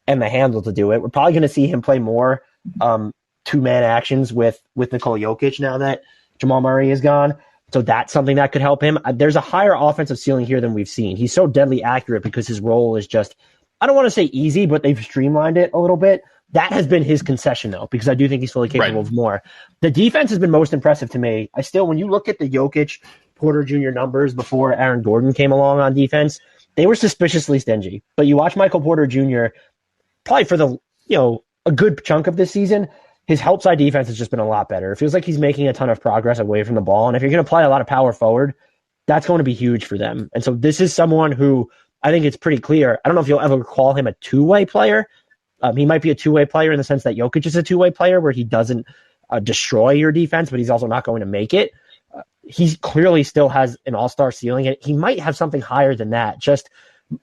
and the handle to do it. We're probably going to see him play more two-man actions with Nikola Jokic now that Jamal Murray is gone. So that's something that could help him. There's a higher offensive ceiling here than we've seen. He's so deadly accurate because his role is just, I don't want to say easy, but they've streamlined it a little bit. That has been his concession, though, because I do think he's fully capable of more. The defense has been most impressive to me. When you look at the Jokic, Porter Jr. numbers before Aaron Gordon came along on defense, they were suspiciously stingy. But you watch Michael Porter Jr., probably for a good chunk of this season, his help side defense has just been a lot better. It feels like he's making a ton of progress away from the ball. And if you're going to play a lot of power forward, that's going to be huge for them. And so this is someone who I think it's pretty clear. I don't know if you'll ever call him a two-way player. He might be a two-way player in the sense that Jokic is a two-way player where he doesn't destroy your defense, but he's also not going to make it. he clearly still has an all-star ceiling. He might have something higher than that. Just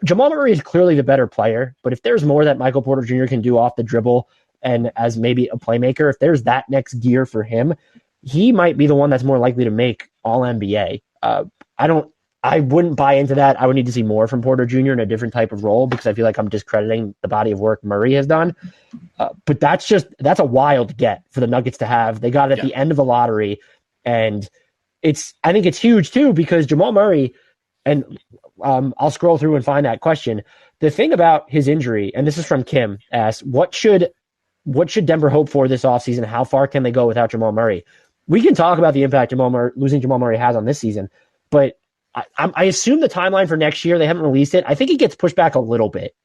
Jamal Murray is clearly the better player, but if there's more that Michael Porter Jr. can do off the dribble and as maybe a playmaker, if there's that next gear for him, he might be the one that's more likely to make all NBA. I wouldn't buy into that. I would need to see more from Porter Jr. in a different type of role because I feel like I'm discrediting the body of work Murray has done. But that's a wild get for the Nuggets to have. They got it at the end of the lottery, and I think it's huge too because Jamal Murray, and I'll scroll through and find that question. The thing about his injury, and this is from Kim, asks, what should Denver hope for this offseason? How far can they go without Jamal Murray? We can talk about the impact losing Jamal Murray has on this season, but I assume the timeline for next year, they haven't released it. I think it gets pushed back a little bit.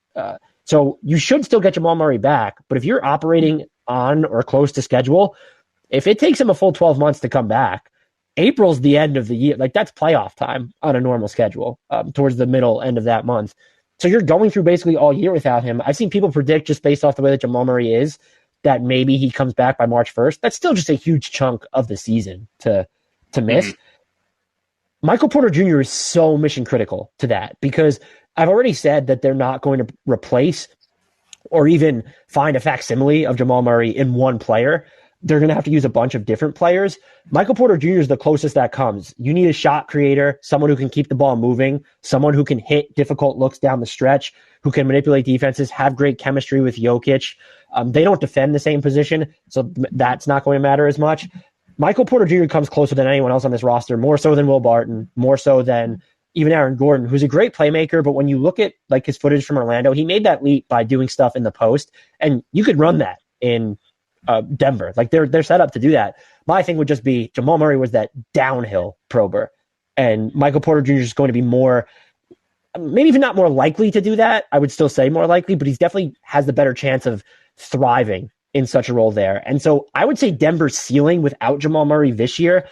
So you should still get Jamal Murray back, but if you're operating on or close to schedule, if it takes him a full 12 months to come back, April's the end of the year. Like that's playoff time on a normal schedule towards the middle end of that month. So you're going through basically all year without him. I've seen people predict just based off the way that Jamal Murray is that maybe he comes back by March 1st. That's still just a huge chunk of the season to miss. Mm-hmm. Michael Porter Jr. is so mission critical to that because I've already said that they're not going to replace or even find a facsimile of Jamal Murray in one player. They're going to have to use a bunch of different players. Michael Porter Jr. is the closest that comes. You need a shot creator, someone who can keep the ball moving, someone who can hit difficult looks down the stretch, who can manipulate defenses, have great chemistry with Jokic. They don't defend the same position, so that's not going to matter as much. Michael Porter Jr. comes closer than anyone else on this roster, more so than Will Barton, more so than even Aaron Gordon, who's a great playmaker. But when you look at like his footage from Orlando, he made that leap by doing stuff in the post, and you could run that in Denver. Like they're set up to do that. My thing would just be Jamal Murray was that downhill prober, and Michael Porter Jr. is going to be more, maybe even not more likely to do that. I would still say more likely, but he's definitely has the better chance of thriving in such a role there. And so I would say Denver's ceiling without Jamal Murray this year,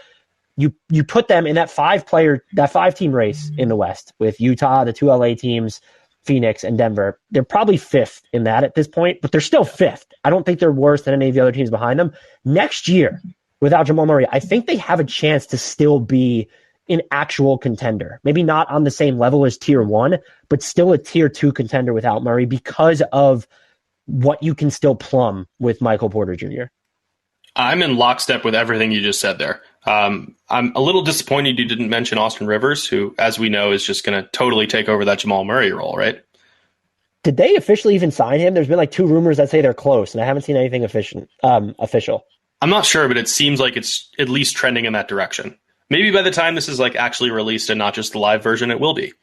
you put them in that 5-team race in the West with Utah, the two LA teams, Phoenix, and Denver. They're probably fifth in that at this point, but they're still fifth. I don't think they're worse than any of the other teams behind them. Next year, without Jamal Murray, I think they have a chance to still be an actual contender. Maybe not on the same level as tier 1, but still a tier 2 contender without Murray because of what you can still plumb with Michael Porter Jr. I'm in lockstep with everything you just said there. I'm a little disappointed you didn't mention Austin Rivers, who, as we know, is just going to totally take over that Jamal Murray role, right? Did they officially even sign him? There's been like 2 rumors that say they're close, and I haven't seen anything official. I'm not sure, but it seems like it's at least trending in that direction. Maybe by the time this is like actually released and not just the live version, it will be.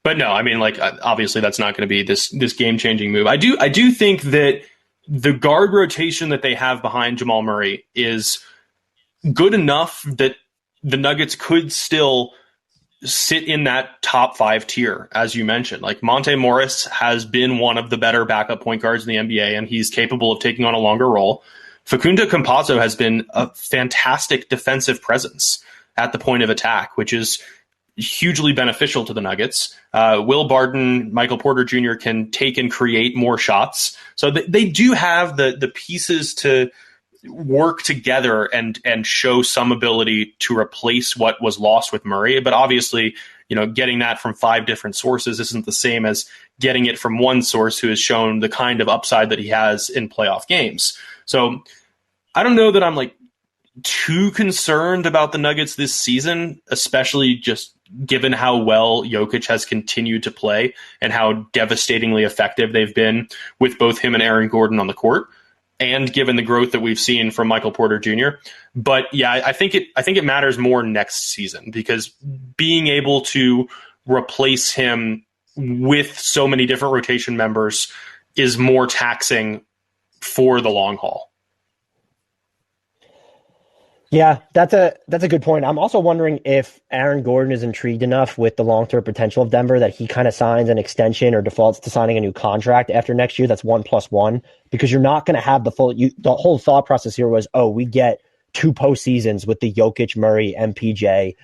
But no, I mean, like, obviously that's not going to be this game-changing move. I do think that the guard rotation that they have behind Jamal Murray is good enough that the Nuggets could still sit in that top 5 tier, as you mentioned. Like, Monte Morris has been one of the better backup point guards in the NBA, and he's capable of taking on a longer role. Facundo Campazzo has been a fantastic defensive presence at the point of attack, which is hugely beneficial to the Nuggets. Will Barton, Michael Porter Jr. can take and create more shots. So they do have the pieces to work together and show some ability to replace what was lost with Murray. But obviously, getting that from 5 different sources isn't the same as getting it from one source who has shown the kind of upside that he has in playoff games. So I don't know that I'm like too concerned about the Nuggets this season, especially just given how well Jokic has continued to play and how devastatingly effective they've been with both him and Aaron Gordon on the court, and given the growth that we've seen from Michael Porter Jr. But yeah, I think it matters more next season, because being able to replace him with so many different rotation members is more taxing for the long haul. Yeah, that's a good point. I'm also wondering if Aaron Gordon is intrigued enough with the long-term potential of Denver that he kind of signs an extension or defaults to signing a new contract after next year. That's 1+1, because you're not going to have the whole thought process here was, we get 2 postseasons with the Jokic, Murray, MPJ,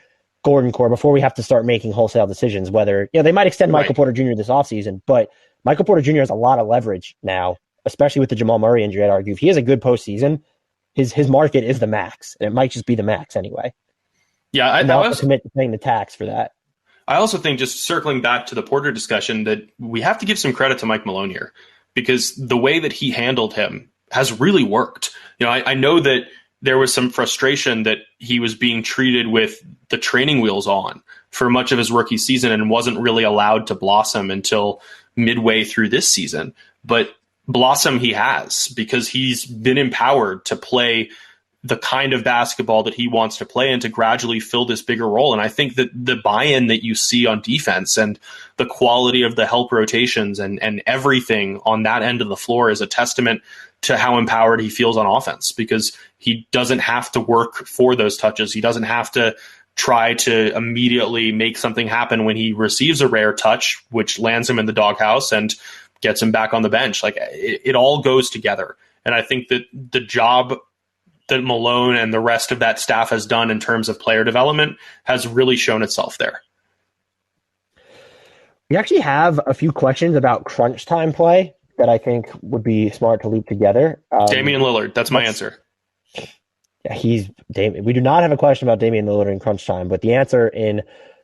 Gordon core before we have to start making wholesale decisions. Whether they might extend Michael Porter Jr. this offseason, but Michael Porter Jr. has a lot of leverage now, especially with the Jamal Murray injury. I'd argue if he has a good postseason, his market is the max, and it might just be the max anyway. Yeah, and they'll have to commit to paying the tax for that. I also think, just circling back to the Porter discussion, that we have to give some credit to Mike Malone here, because the way that he handled him has really worked. I know that there was some frustration that he was being treated with the training wheels on for much of his rookie season and wasn't really allowed to blossom until midway through this season. But blossom he has, because he's been empowered to play the kind of basketball that he wants to play and to gradually fill this bigger role. And I think that the buy-in that you see on defense and the quality of the help rotations and everything on that end of the floor is a testament to how empowered he feels on offense, because he doesn't have to work for those touches. He doesn't have to try to immediately make something happen when he receives a rare touch, which lands him in the doghouse and gets him back on the bench. Like, it all goes together. And I think that the job that Malone and the rest of that staff has done in terms of player development has really shown itself there. We actually have a few questions about crunch time play that I think would be smart to loop together. Damian Lillard, that's my answer. Yeah, we do not have a question about Damian Lillard in crunch time, but the answer in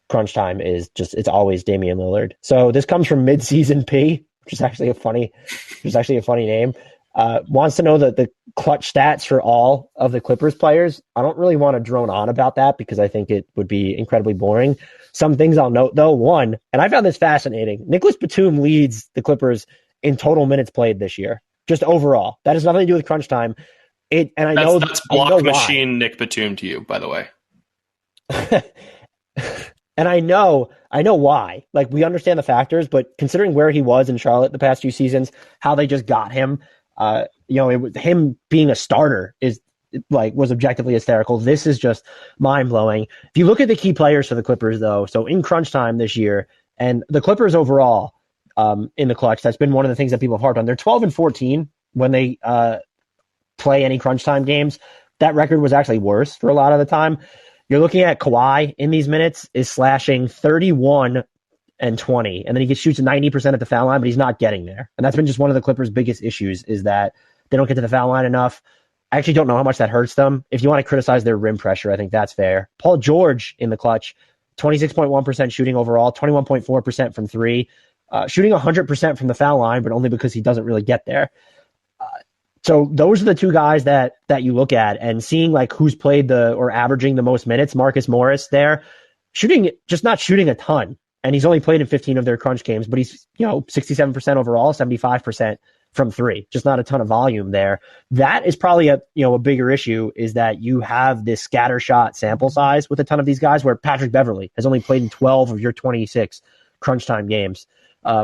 crunch time is it's always Damian Lillard. So this comes from Midseason P, which is actually a funny name. Wants to know the clutch stats for all of the Clippers players. I don't really want to drone on about that because I think it would be incredibly boring. Some things I'll note, though. One, and I found this fascinating, Nicholas Batum leads the Clippers in total minutes played this year, just overall. That has nothing to do with crunch time. That's block machine Nick Batum to you, by the way. And I know why. Like, we understand the factors, but considering where he was in Charlotte the past few seasons, how they just got him, him being a starter was objectively hysterical. This is just mind blowing. If you look at the key players for the Clippers, though, so in crunch time this year, and the Clippers overall in the clutch, that's been one of the things that people have harped on. They're 12-14 when they play any crunch time games. That record was actually worse for a lot of the time. You're looking at Kawhi in these minutes is slashing 31 and 20, and then he shoots 90% at the foul line, but he's not getting there. And that's been just one of the Clippers' biggest issues, is that they don't get to the foul line enough. I actually don't know how much that hurts them. If you want to criticize their rim pressure, I think that's fair. Paul George in the clutch, 26.1% shooting overall, 21.4% from three, shooting 100% from the foul line, but only because he doesn't really get there. So those are the two guys that you look at, and seeing like who's played or averaging the most minutes. Marcus Morris there, not shooting a ton. And he's only played in 15 of their crunch games, but he's, 67% overall, 75% from three, just not a ton of volume there. That is probably a bigger issue, is that you have this scatter shot sample size with a ton of these guys, where Patrick Beverley has only played in 12 of your 26 crunch time games.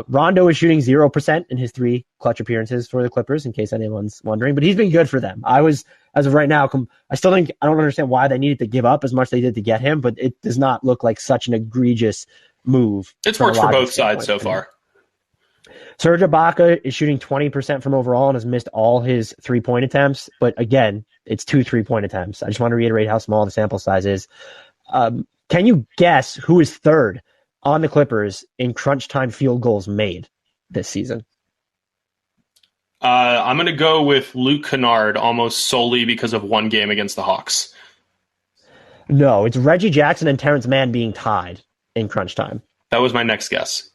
Rondo is shooting 0% in his 3 clutch appearances for the Clippers, in case anyone's wondering, but he's been good for them. As of right now, I don't understand why they needed to give up as much as they did to get him, but it does not look like such an egregious move. It's worked for both sides so far. Serge Ibaka is shooting 20% from overall and has missed all his 3-point attempts, but again, it's 2 3-point attempts. I just want to reiterate how small the sample size is. Can you guess who is third on the Clippers in crunch time field goals made this season? I'm going to go with Luke Kennard, almost solely because of one game against the Hawks. No, it's Reggie Jackson and Terrence Mann being tied in crunch time. That was my next guess.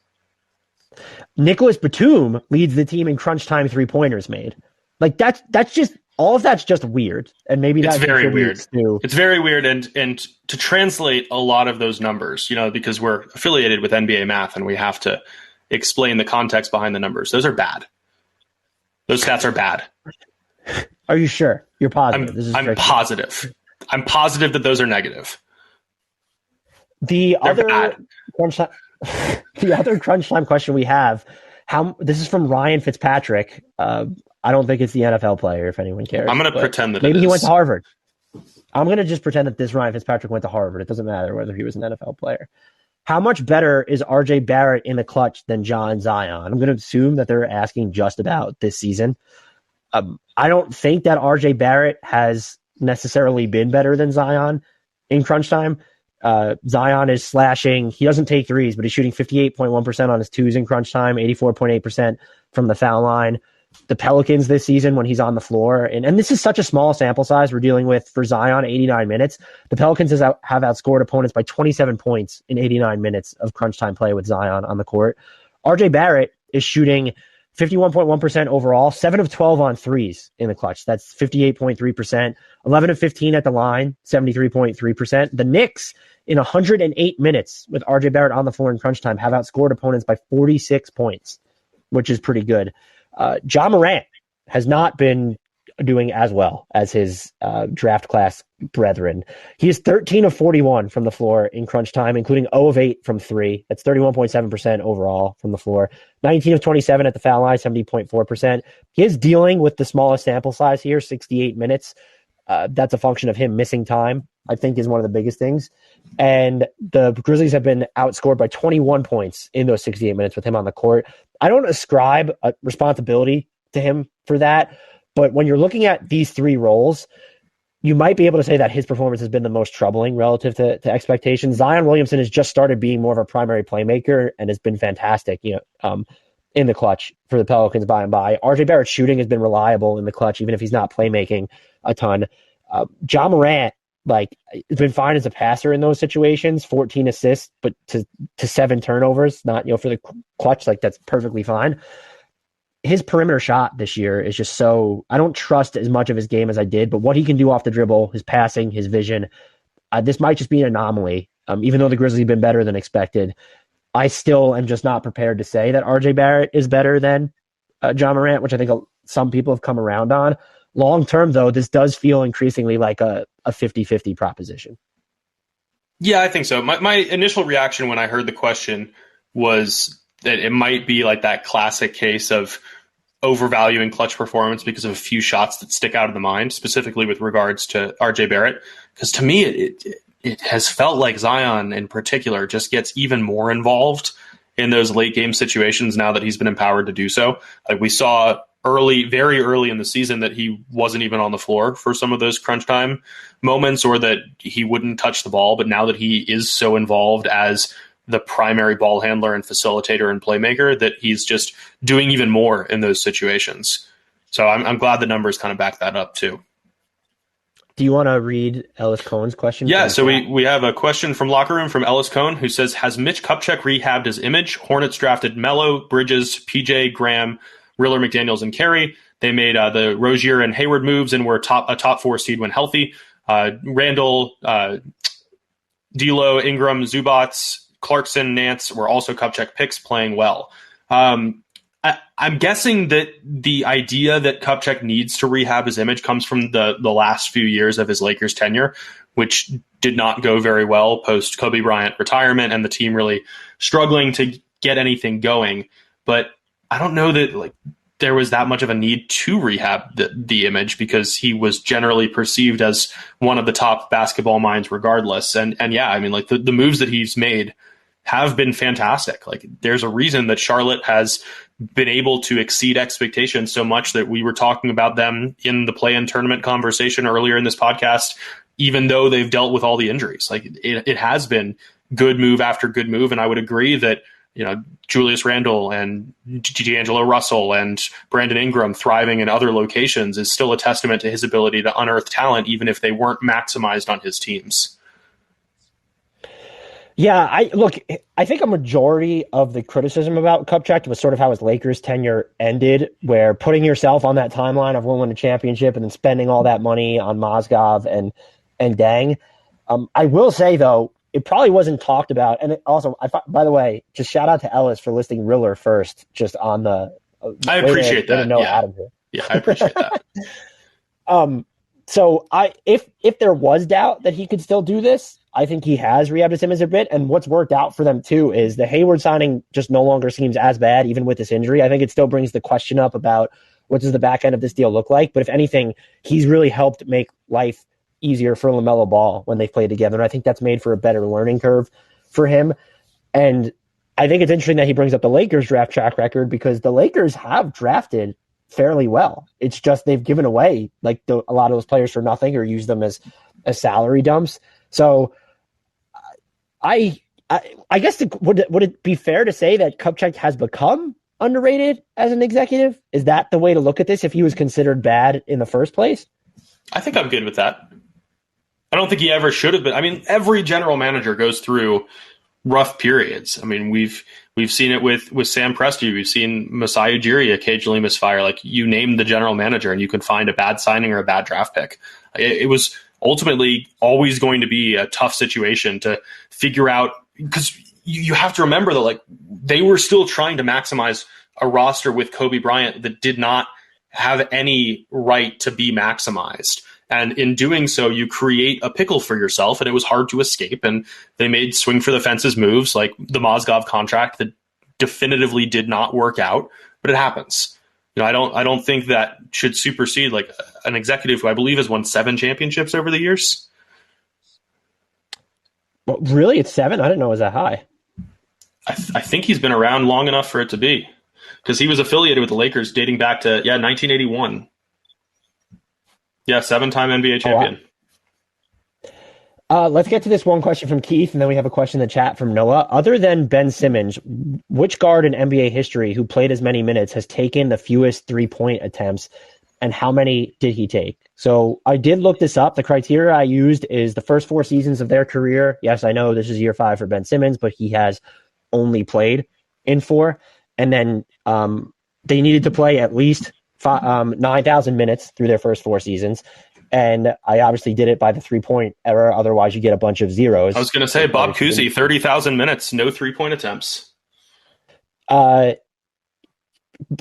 Nicholas Batum leads the team in crunch time 3-pointers made. Like, that's just, all of that's just weird. And maybe that's very weird. It's very weird. And to translate a lot of those numbers, because we're affiliated with NBA math and we have to explain the context behind the numbers. Those are bad. Those stats are bad. Are you sure? You're positive? I'm positive. I'm positive that those are negative. The other crunch time question we have, this is from Ryan Fitzpatrick. I don't think it's the NFL player, if anyone cares. I'm going to pretend that maybe he went to Harvard. I'm going to just pretend that this Ryan Fitzpatrick went to Harvard. It doesn't matter whether he was an NFL player. How much better is RJ Barrett in the clutch than John Zion? I'm going to assume that they're asking just about this season. I don't think that RJ Barrett has necessarily been better than Zion in crunch time. Zion is slashing. He doesn't take threes, but he's shooting 58.1% on his twos in crunch time, 84.8% from the foul line. the Pelicans this season when he's on the floor. And this is such a small sample size we're dealing with for Zion, 89 minutes. The Pelicans have outscored opponents by 27 points in 89 minutes of crunch time play with Zion on the court. RJ Barrett is shooting 51.1% overall, 7 of 12 on threes in the clutch. That's 58.3%. 11 of 15 at the line, 73.3%. The Knicks, in 108 minutes with RJ Barrett on the floor in crunch time, have outscored opponents by 46 points, which is pretty good. Jamal Morant has not been doing as well as his draft class brethren. He is 13 of 41 from the floor in crunch time, including 0 of 8 from 3. That's 31.7% overall from the floor. 19 of 27 at the foul line, 70.4%. He is dealing with the smallest sample size here, 68 minutes. That's a function of him missing time, I think, is one of the biggest things. And the Grizzlies have been outscored by 21 points in those 68 minutes with him on the court. I don't ascribe a responsibility to him for that, but when you're looking at these three roles, you might be able to say that his performance has been the most troubling relative to expectations. Zion Williamson has just started being more of a primary playmaker and has been fantastic, in the clutch for the Pelicans by and by. RJ Barrett's shooting has been reliable in the clutch, even if he's not playmaking a ton. Ja Morant, has been fine as a passer in those situations, 14 assists, but to 7 turnovers, not, for the clutch, that's perfectly fine. His perimeter shot this year is just so, I don't trust as much of his game as I did, but what he can do off the dribble, his passing, his vision, this might just be an anomaly. Even though the Grizzlies have been better than expected, I still am just not prepared to say that RJ Barrett is better than Ja Morant, which I think some people have come around on. Long term, though, this does feel increasingly like a 50-50 proposition. Yeah, I think so. My initial reaction when I heard the question was that it might be like that classic case of overvaluing clutch performance because of a few shots that stick out of the mind, specifically with regards to RJ Barrett. Because to me, it has felt like Zion in particular just gets even more involved in those late game situations now that he's been empowered to do so. Like we saw very early in the season that he wasn't even on the floor for some of those crunch time moments, or that he wouldn't touch the ball. But now that he is so involved as the primary ball handler and facilitator and playmaker, that he's just doing even more in those situations. So I'm glad the numbers kind of back that up too. Do you want to read Ellis Cohn's question? Yeah, so we have a question from Locker Room from Ellis Cohn, who says, has Mitch Kupchak rehabbed his image? Hornets drafted Melo, Bridges, PJ, Graham, Riller, McDaniels, and Carey. They made the Rozier and Hayward moves and were a top 4 seed when healthy. Randle, D'Lo, Ingram, Zubats, Clarkson, Nance were also Kupchak picks playing well. I'm guessing that the idea that Kupchak needs to rehab his image comes from the last few years of his Lakers tenure, which did not go very well post Kobe Bryant retirement and the team really struggling to get anything going. But I don't know that there was that much of a need to rehab the image, because he was generally perceived as one of the top basketball minds regardless. And yeah, I mean, the moves that he's made have been fantastic. There's a reason that Charlotte has been able to exceed expectations so much that we were talking about them in the play-in tournament conversation earlier in this podcast, even though they've dealt with all the injuries. It has been good move after good move. And I would agree that, Julius Randle and D'Angelo Russell and Brandon Ingram thriving in other locations is still a testament to his ability to unearth talent, even if they weren't maximized on his teams. Yeah, I think a majority of the criticism about Kupchak was sort of how his Lakers tenure ended, where putting yourself on that timeline of winning a championship and then spending all that money on Mozgov and Deng. I will say, though, it probably wasn't talked about. And also, by the way, just shout out to Ellis for listing Riller first, just on the. I appreciate that. Yeah, I appreciate that. So if there was doubt that he could still do this, I think he has rehabbed his image a bit. And what's worked out for them too is the Hayward signing just no longer seems as bad, even with this injury. I think it still brings the question up about what does the back end of this deal look like. But if anything, he's really helped make life easier for LaMelo Ball when they've played together. And I think that's made for a better learning curve for him. And I think it's interesting that he brings up the Lakers draft track record, because the Lakers have drafted fairly well. It's just they've given away a lot of those players for nothing or used them as salary dumps. So I guess would it be fair to say that Kupchak has become underrated as an executive? Is that the way to look at this if he was considered bad in the first place? I think I'm good with that. I don't think he ever should have been. I mean, every general manager goes through rough periods. I mean, we've seen it with Sam Presti. We've seen Masai Ujiri occasionally misfire. Like, you name the general manager and you can find a bad signing or a bad draft pick. It was ultimately always going to be a tough situation to figure out, because you have to remember that, like, they were still trying to maximize a roster with Kobe Bryant that did not have any right to be maximized. And in doing so, you create a pickle for yourself, and it was hard to escape. And they made swing for the fences moves, like the Mozgov contract that definitively did not work out, but it happens. You know, I don't think that should supersede like an executive who I believe has won 7 championships over the years. Well, really, it's 7? I didn't know it was that high. I think he's been around long enough for it to be, because he was affiliated with the Lakers dating back to 1981. Yeah, 7-time NBA champion. Let's get to this one question from Keith, and then we have a question in the chat from Noah. Other than Ben Simmons, which guard in NBA history who played as many minutes has taken the fewest three-point attempts, and how many did he take? So I did look this up. The criteria I used is the first 4 seasons of their career. Yes, I know this is year 5 for Ben Simmons, but he has only played in 4. And then they needed to play at least 9,000 minutes through their first 4 seasons. And I obviously did it by the 3-point error. Otherwise, you get a bunch of zeros. I was going to say, Bob Cousy, 30,000 minutes, no 3-point attempts.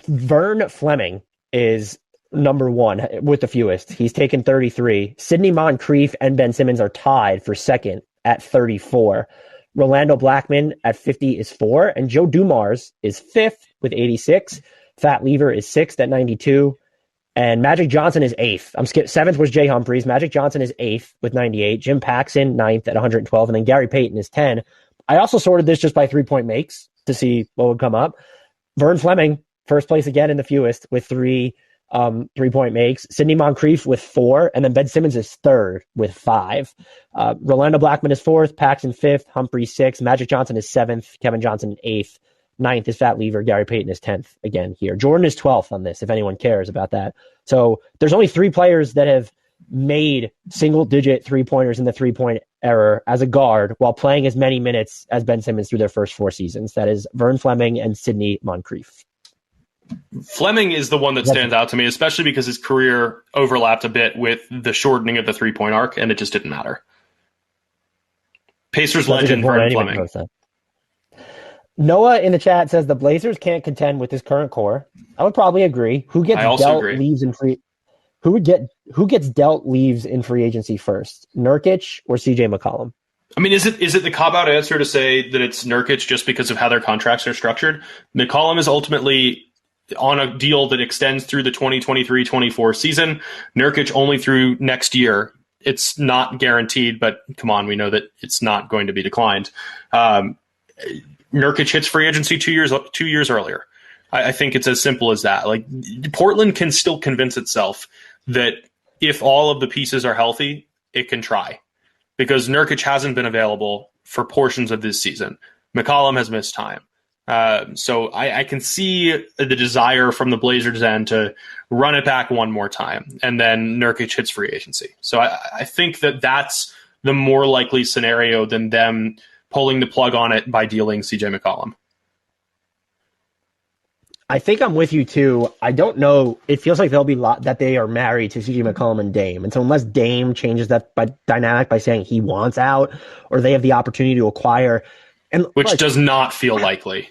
Vern Fleming is number 1 with the fewest. He's taken 33. Sidney Moncrief and Ben Simmons are tied for second at 34. Rolando Blackman at 50 is 4. And Joe Dumars is 5th with 86. Fat Lever is 6th at 92. And Magic Johnson is 8th. 7th was Jay Humphries. Magic Johnson is 8th with 98. Jim Paxson, 9th at 112. And then Gary Payton is 10. I also sorted this just by 3-point makes to see what would come up. Vern Fleming, first place again in the fewest with 3 3-point makes. Sidney Moncrief with 4. And then Ben Simmons is 3rd with 5. Rolando Blackman is 4th. Paxson 5th. Humphries 6th. Magic Johnson is 7th. Kevin Johnson 8th. 9th is Fat Lever. Gary Payton is 10th again here. Jordan is 12th on this, if anyone cares about that. So there's only 3 players that have made single-digit 3-pointers in the 3-point error as a guard while playing as many minutes as Ben Simmons through their first 4 seasons. That is Vern Fleming and Sidney Moncrief. Fleming is the one that stands out to me, especially because his career overlapped a bit with the shortening of the 3-point arc, and it just didn't matter. Pacers legend Vern Fleming. Noah in the chat says the Blazers can't contend with this current core. I would probably agree. Who gets dealt leaves in free agency first? Nurkic or CJ McCollum? I mean, is it the cop-out answer to say that it's Nurkic just because of how their contracts are structured? McCollum is ultimately on a deal that extends through the 2023-24 season. Nurkic only through next year. It's not guaranteed, but come on, we know that it's not going to be declined. Nurkic hits free agency 2 years earlier. I think it's as simple as that. Like, Portland can still convince itself that if all of the pieces are healthy, it can try, because Nurkic hasn't been available for portions of this season. McCollum has missed time. So I can see the desire from the Blazers' end to run it back one more time, and then Nurkic hits free agency. So I think that that's the more likely scenario than them pulling the plug on it by dealing CJ McCollum. I think I'm with you too. I don't know. It feels like that they are married to CJ McCollum and Dame. And so unless Dame changes that dynamic by saying he wants out, or they have the opportunity to acquire, which does not feel likely.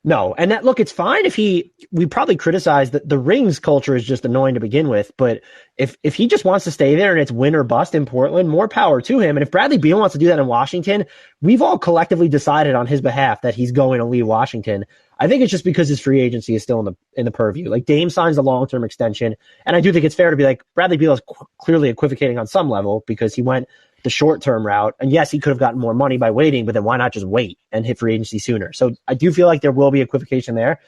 No. And it's fine if we probably criticize that the rings culture is just annoying to begin with, but if he just wants to stay there and it's win or bust in Portland, more power to him. And if Bradley Beal wants to do that in Washington, we've all collectively decided on his behalf that he's going to leave Washington. I think it's just because his free agency is still in the purview. Like, Dame signs a long-term extension, and I do think it's fair to be like, Bradley Beal is clearly equivocating on some level because he went the short-term route. And yes, he could have gotten more money by waiting, but then why not just wait and hit free agency sooner? So I do feel like there will be equivocation there.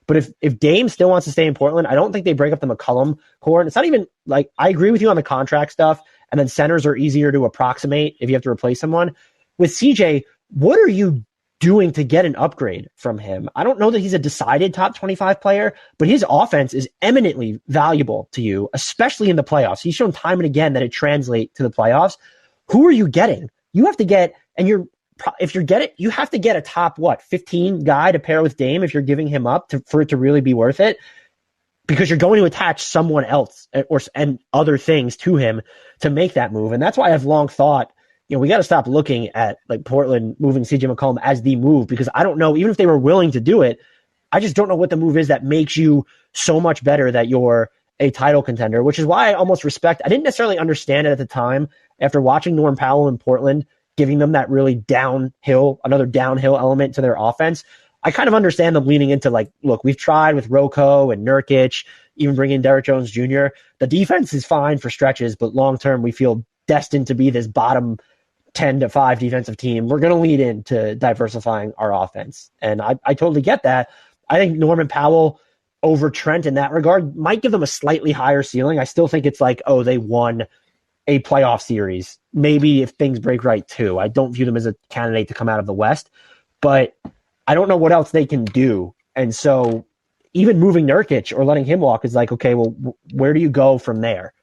But if Dame still wants to stay in Portland, I don't think they break up the McCollum core. And it's not even like, I agree with you on the contract stuff, and then centers are easier to approximate if you have to replace someone. With CJ, what are you doing to get an upgrade from him? I don't know that he's a decided top 25 player, but his offense is eminently valuable to you, especially in the playoffs. He's shown time and again that it translates to the playoffs. Who are you getting? You have to get, and if you're getting, you have to get a top 15 guy to pair with Dame if you're giving him up for it to really be worth it, because you're going to attach someone else and other things to him to make that move. And that's why I've long thought, we got to stop looking at like Portland moving CJ McCollum as the move, because I don't know, even if they were willing to do it, I just don't know what the move is that makes you so much better that you're a title contender, which is why I almost respect. I didn't necessarily understand it at the time after watching Norm Powell in Portland, giving them that really another downhill element to their offense. I kind of understand them leaning into like, look, we've tried with Rocco and Nurkic, even bringing in Derrick Jones Jr. The defense is fine for stretches, but long-term we feel destined to be this bottom 10-5 defensive team. We're going to lead into diversifying our offense. And I totally get that. I think Norman Powell over Trent in that regard might give them a slightly higher ceiling. I still think it's like, they won a playoff series. Maybe if things break right too. I don't view them as a candidate to come out of the West, but I don't know what else they can do. And so even moving Nurkic or letting him walk is like, okay, well, where do you go from there?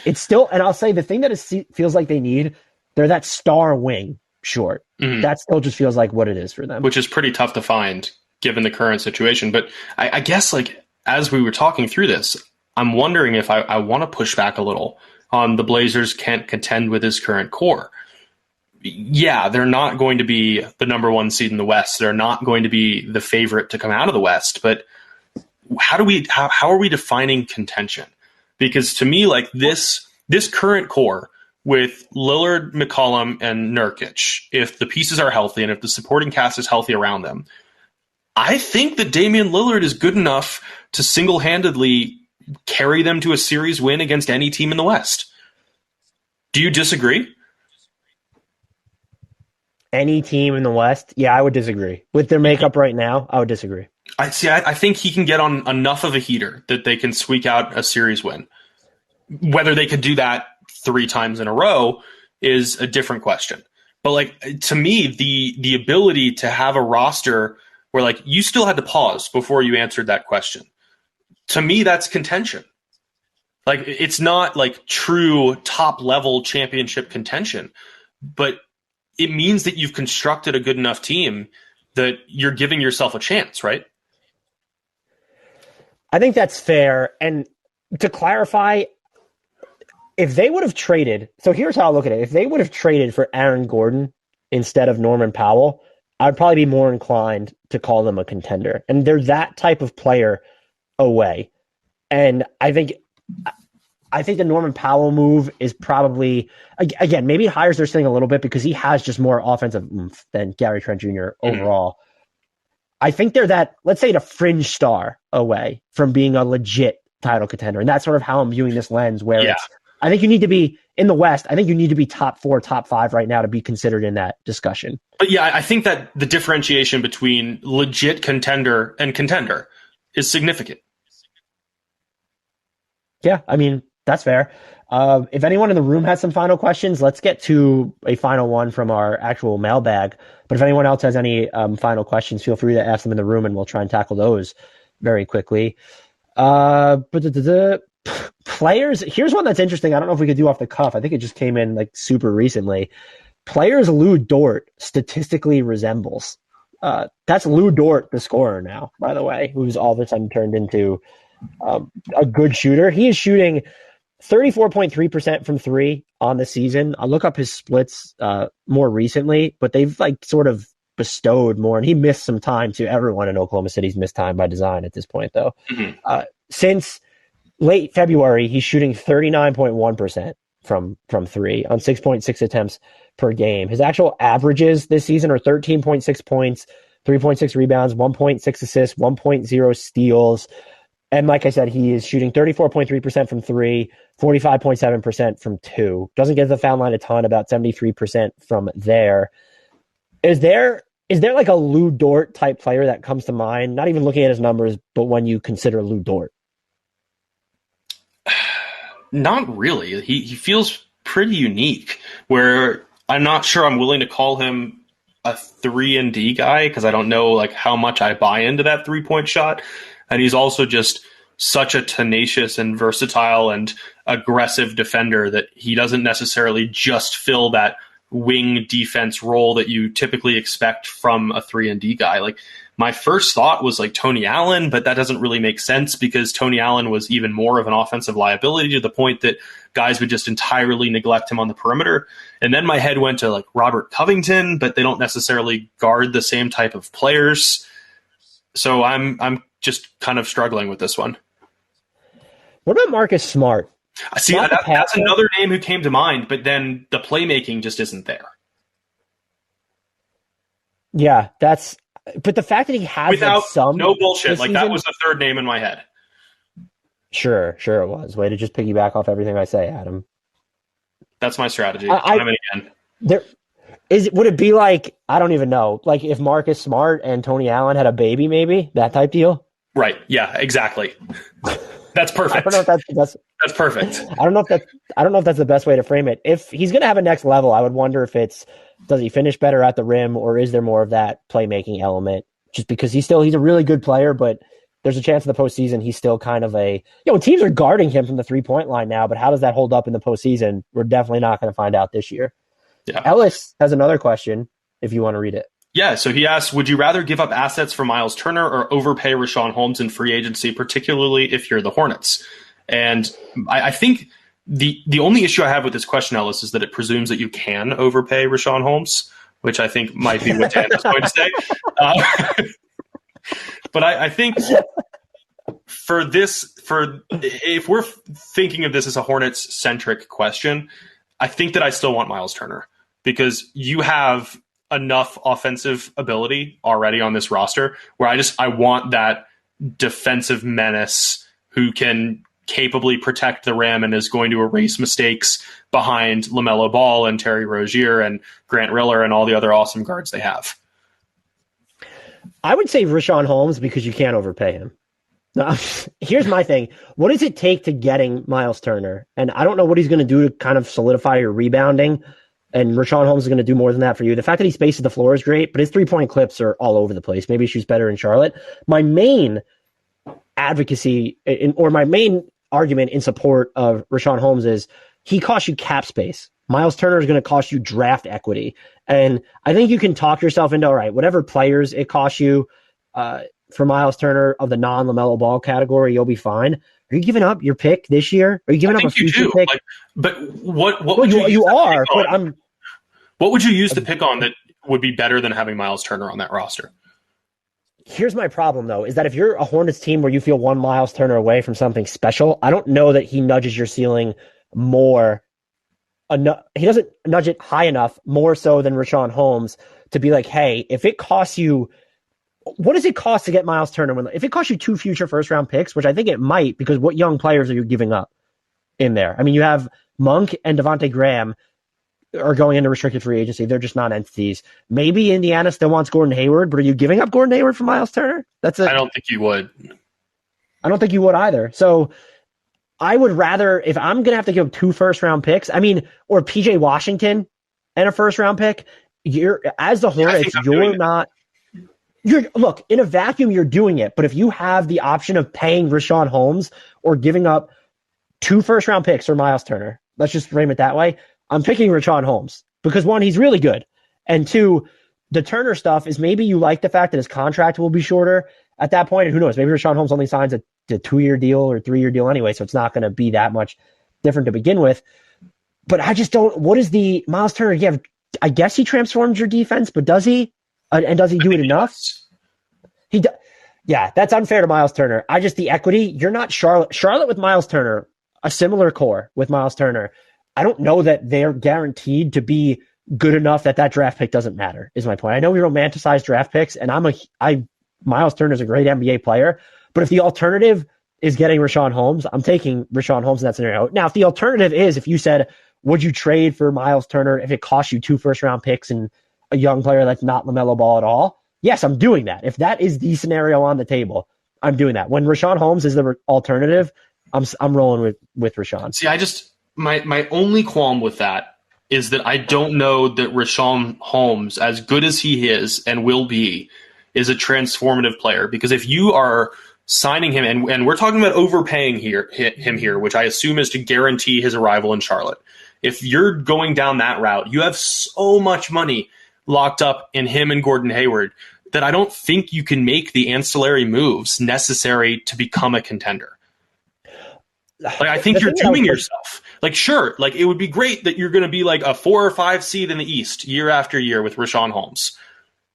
It's still, and I'll say the thing that it feels like they need, they're that star wing short. Mm-hmm. That still just feels like what it is for them. Which is pretty tough to find given the current situation. But I guess like as we were talking through this, I'm wondering if I want to push back a little on the Blazers can't contend with his current core. Yeah, they're not going to be the number one seed in the West. They're not going to be the favorite to come out of the West. But how are we defining contention? Because to me, like this current core with Lillard, McCollum, and Nurkic, if the pieces are healthy and if the supporting cast is healthy around them, I think that Damian Lillard is good enough to single-handedly carry them to a series win against any team in the West. Do you disagree? Any team in the West? Yeah, I would disagree. With their makeup right now, I would disagree. I think he can get on enough of a heater that they can squeak out a series win. Whether they could do that 3 times in a row is a different question. But like to me, the ability to have a roster where like you still had to pause before you answered that question. To me, that's contention. Like it's not like true top level championship contention, but it means that you've constructed a good enough team that you're giving yourself a chance, right? I think that's fair. And to clarify, if they would have traded, so here's how I look at it. If they would have traded for Aaron Gordon instead of Norman Powell, I'd probably be more inclined to call them a contender. And they're that type of player away. And I think the Norman Powell move is probably, again, maybe it hires their ceiling a little bit because he has just more offensive oomph than Gary Trent Jr. overall. I think they're that, let's say, the fringe star away from being a legit title contender. And that's sort of how I'm viewing this lens where it's, I think you need to be in the West. I think you need to be top 4, top 5 right now to be considered in that discussion. But yeah, I think that the differentiation between legit contender and contender is significant. Yeah, I mean, that's fair. If anyone in the room has some final questions, let's get to a final one from our actual mailbag. But if anyone else has any final questions, feel free to ask them in the room and we'll try and tackle those very quickly. Players, here's one that's interesting. I don't know if we could do off the cuff. I think it just came in like super recently. Players Lou Dort statistically resembles. That's Lou Dort, the scorer now, by the way, who's all of a sudden turned into a good shooter. He is shooting 34.3% from 3 on the season. I'll look up his splits more recently, but they've like sort of bestowed more, and he missed some time too. Everyone in Oklahoma City's missed time by design at this point, though. Mm-hmm. Since late February, he's shooting 39.1% from 3 on 6.6 attempts per game. His actual averages this season are 13.6 points, 3.6 rebounds, 1.6 assists, 1.0 steals. And like I said, he is shooting 34.3% from 3, 45.7% from 2. Doesn't get to the foul line a ton, about 73% from there. Is there like a Lou Dort type player that comes to mind? Not even looking at his numbers, but when you consider Lou Dort. Not really. He feels pretty unique, where I'm not sure I'm willing to call him a 3-and-D guy because I don't know like how much I buy into that 3-point shot. And he's also just such a tenacious and versatile and aggressive defender that he doesn't necessarily just fill that wing defense role that you typically expect from a 3-and-D guy. Like, my first thought was like Tony Allen, but that doesn't really make sense because Tony Allen was even more of an offensive liability to the point that guys would just entirely neglect him on the perimeter. And then my head went to like Robert Covington, but they don't necessarily guard the same type of players. So I'm just kind of struggling with this one. What about Marcus Smart? See, that's another name who came to mind, but then the playmaking just isn't there. Yeah, but the fact that he has without some no bullshit, like season, that was the third name in my head. Sure it was. Way to just piggyback off everything I say, Adam. That's my strategy. Time and again. Would it be like, I don't even know, like if Marcus Smart and Tony Allen had a baby, maybe that type deal? Right. Yeah. Exactly. That's perfect. I don't know if that's perfect. I don't know if that's the best way to frame it. If he's going to have a next level, I would wonder if does he finish better at the rim, or is there more of that playmaking element? Just because he's a really good player, but there's a chance in the postseason he's still kind of teams are guarding him from the 3-point line now, but how does that hold up in the postseason? We're definitely not going to find out this year. Yeah. Ellis has another question if you want to read it. Yeah, so he asks, would you rather give up assets for Myles Turner or overpay Richaun Holmes in free agency, particularly if you're the Hornets? And I think the only issue I have with this question, Ellis, is that it presumes that you can overpay Richaun Holmes, which I think might be what Dan was going to say. But I think if we're thinking of this as a Hornets-centric question, I think that I still want Myles Turner because you have enough offensive ability already on this roster where I want that defensive menace who can capably protect the rim and is going to erase mistakes behind LaMelo Ball and Terry Rozier and Grant Riller and all the other awesome guards they have. I would say Richaun Holmes because you can't overpay him. Now, here's my thing. What does it take to getting Myles Turner? And I don't know what he's going to do to kind of solidify your rebounding. And Richaun Holmes is going to do more than that for you. The fact that he spaces the floor is great, but his 3-point clips are all over the place. Maybe he shoots better in Charlotte. My main advocacy or my main argument in support of Richaun Holmes is he costs you cap space. Myles Turner is going to cost you draft equity. And I think you can talk yourself into, all right, whatever players it costs you for Myles Turner of the non-LaMelo Ball category, you'll be fine. Are you giving up your pick this year? Are you giving up a future pick? But what would you are, but what would you use the pick on that would be better than having Myles Turner on that roster? Here's my problem, though, is that if you're a Hornets team where you feel one Myles Turner away from something special, I don't know that he nudges your ceiling more. He doesn't nudge it high enough, more so than Richaun Holmes, to be like, hey, if it costs you, what does it cost to get Myles Turner? If it costs you 2 future first-round picks, which I think it might, because what young players are you giving up in there? I mean, you have Monk and Devontae Graham are going into restricted free agency. They're just non-entities. Maybe Indiana still wants Gordon Hayward, but are you giving up Gordon Hayward for Myles Turner? I don't think you would. I don't think you would either. So I would rather, if I'm going to have to give 2 first-round picks, or PJ Washington and a first-round pick, as the Hornets, look, in a vacuum, you're doing it. But if you have the option of paying Richaun Holmes or giving up 2 first-round picks for Myles Turner, let's just frame it that way, I'm picking Richaun Holmes because 1, he's really good. And 2, the Turner stuff is maybe you like the fact that his contract will be shorter at that point. And who knows, maybe Richaun Holmes only signs a 2-year deal or 3-year deal anyway. So it's not going to be that much different to begin with. But I just don't, what is the Myles Turner? Yeah, I guess he transforms your defense, but does he? And does he do it enough? Yeah, that's unfair to Myles Turner. The equity, you're not Charlotte. Charlotte with Myles Turner, a similar core with Myles Turner. I don't know that they're guaranteed to be good enough that draft pick doesn't matter, is my point. I know we romanticize draft picks, and Myles Turner is a great NBA player, but if the alternative is getting Richaun Holmes, I'm taking Richaun Holmes in that scenario. Now, if the alternative is, if you said, would you trade for Myles Turner if it costs you 2 first-round picks and a young player that's not LaMelo Ball at all? Yes, I'm doing that. If that is the scenario on the table, I'm doing that. When Richaun Holmes is the alternative, I'm rolling with Richaun. See, my only qualm with that is that I don't know that Richaun Holmes, as good as he is and will be, is a transformative player. Because if you are signing him, and we're talking about overpaying him here, which I assume is to guarantee his arrival in Charlotte. If you're going down that route, you have so much money locked up in him and Gordon Hayward that I don't think you can make the ancillary moves necessary to become a contender. Like, I think you're doing yourself. Like, sure, like it would be great that you're going to be like a 4 or 5 seed in the East year after year with Richaun Holmes,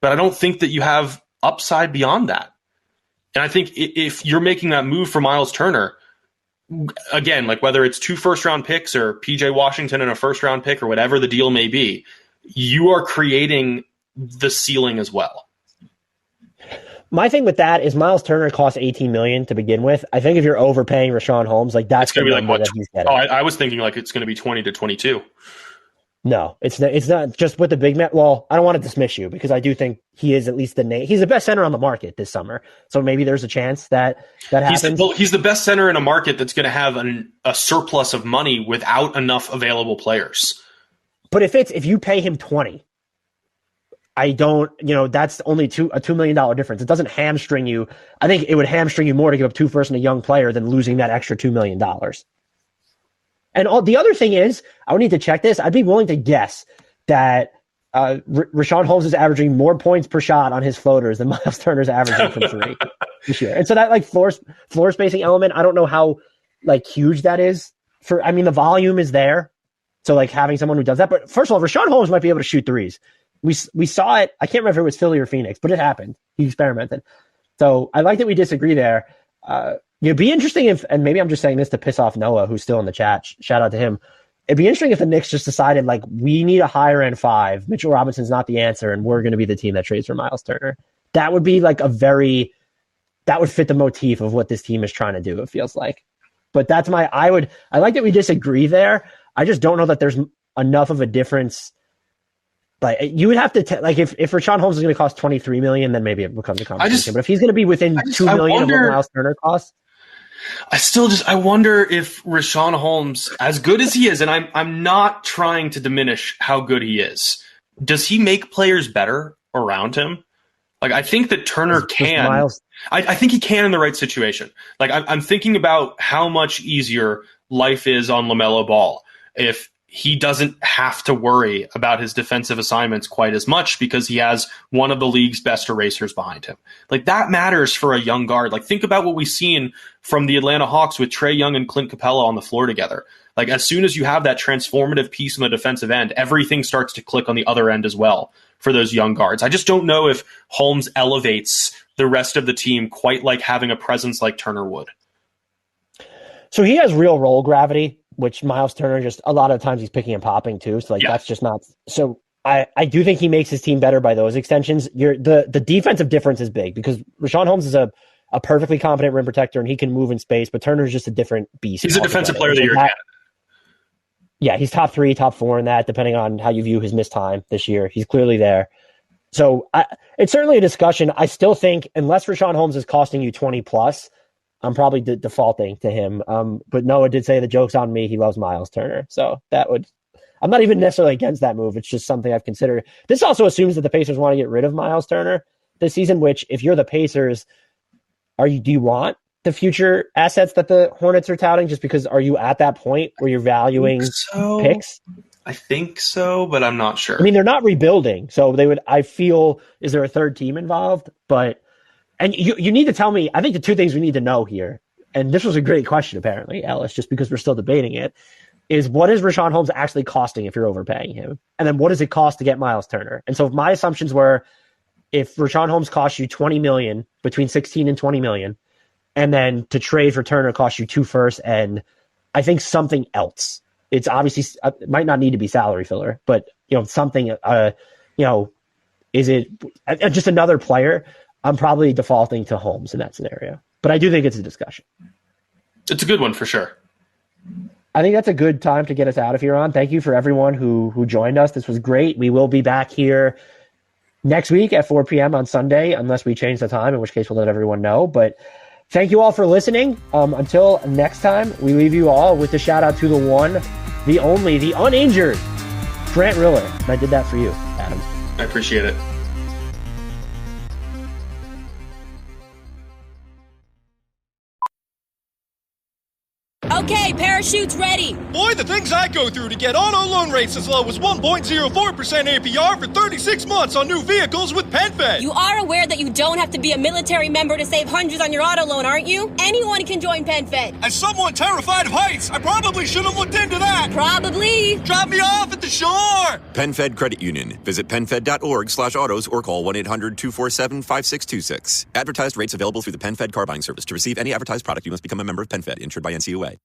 but I don't think that you have upside beyond that. And I think if you're making that move for Myles Turner, again, like whether it's 2 first-round picks or PJ Washington and a first-round pick or whatever the deal may be, you are creating the ceiling as well. My thing with that is Myles Turner costs $18 million to begin with. I think if you're overpaying Richaun Holmes, like that's going to be like what? Oh, I was thinking like it's going to be 20 to 22. No, it's not. It's not just with the big man. Well, I don't want to dismiss you because I do think he is at least the name. He's the best center on the market this summer. So maybe there's a chance that happens. He's the best center in a market that's going to have a surplus of money without enough available players. But if you pay him 20, I don't. That's only a $2 million difference. It doesn't hamstring you. I think it would hamstring you more to give up 2 first and a young player than losing that extra $2 million. And the other thing is, I would need to check this. I'd be willing to guess that Richaun Holmes is averaging more points per shot on his floaters than Myles Turner's averaging from 3 this year. And so that like floor spacing element, I don't know how like huge that is. The volume is there. So like having someone who does that. But first of all, Richaun Holmes might be able to shoot threes. We saw it. I can't remember if it was Philly or Phoenix, but it happened. He experimented. So I like that we disagree there. It'd be interesting if, and maybe I'm just saying this to piss off Noah, who's still in the chat. Shout out to him. It'd be interesting if the Knicks just decided, like, we need a higher end 5. Mitchell Robinson's not the answer, and we're going to be the team that trades for Myles Turner. That would be like that would fit the motif of what this team is trying to do, it feels like. But that's I like that we disagree there. I just don't know that there's enough of a difference. Like you would have to if Richaun Holmes is going to cost $23 million, then maybe it becomes a conversation. But if he's going to be within $2 million of what Myles Turner costs, I wonder if Richaun Holmes, as good as he is, and I'm not trying to diminish how good he is, does he make players better around him? Like I think that Turner can. I think he can in the right situation. Like I'm thinking about how much easier life is on LaMelo Ball if he doesn't have to worry about his defensive assignments quite as much because he has one of the league's best erasers behind him. Like that matters for a young guard. Like think about what we've seen from the Atlanta Hawks with Trae Young and Clint Capella on the floor together. Like as soon as you have that transformative piece on the defensive end, everything starts to click on the other end as well for those young guards. I just don't know if Holmes elevates the rest of the team quite like having a presence like Turner would. So he has real roll gravity, which Myles Turner just a lot of times he's picking and popping too. So that's just not. So I do think he makes his team better by those extensions. The defensive difference is big because Richaun Holmes is a perfectly competent rim protector and he can move in space, but Turner's just a different beast. He's a defensive player of the year candidate. Yeah, he's top 3, top 4 in that, depending on how you view his missed time this year. He's clearly there. So it's certainly a discussion. I still think unless Richaun Holmes is costing you 20 plus, I'm probably defaulting to him. But Noah did say the joke's on me. He loves Myles Turner. So I'm not even necessarily against that move. It's just something I've considered. This also assumes that the Pacers want to get rid of Myles Turner this season, which if you're the Pacers, do you want the future assets that the Hornets are touting? Just because are you at that point where you're valuing picks? I think so, but I'm not sure. I mean, they're not rebuilding. So I feel, is there a third team involved? And you need to tell me, I think the 2 things we need to know here, and this was a great question apparently, Ellis, just because we're still debating it, is what is Richaun Holmes actually costing if you're overpaying him? And then what does it cost to get Myles Turner? And so if my assumptions were, if Richaun Holmes costs you $20 million, between 16 and 20 million, and then to trade for Turner costs you 2 firsts and I think something else. It's obviously, it might not need to be salary filler, but something, is it just another player? I'm probably defaulting to Holmes in that scenario, but I do think it's a discussion. It's a good one for sure. I think that's a good time to get us out of here on. Thank you for everyone who joined us. This was great. We will be back here next week at 4 p.m. on Sunday, unless we change the time, in which case we'll let everyone know. But thank you all for listening. Until next time, we leave you all with the shout out to the one, the only, the uninjured Grant Riller. And I did that for you, Adam. I appreciate it. Okay, parachutes ready. Boy, the things I go through to get auto loan rates as low as 1.04% APR for 36 months on new vehicles with PenFed. You are aware that you don't have to be a military member to save hundreds on your auto loan, aren't you? Anyone can join PenFed. As someone terrified of heights, I probably should have looked into that. Probably. Drop me off at the shore. PenFed Credit Union. Visit PenFed.org/autos or call 1-800-247-5626. Advertised rates available through the PenFed car buying service. To receive any advertised product, you must become a member of PenFed, insured by NCUA.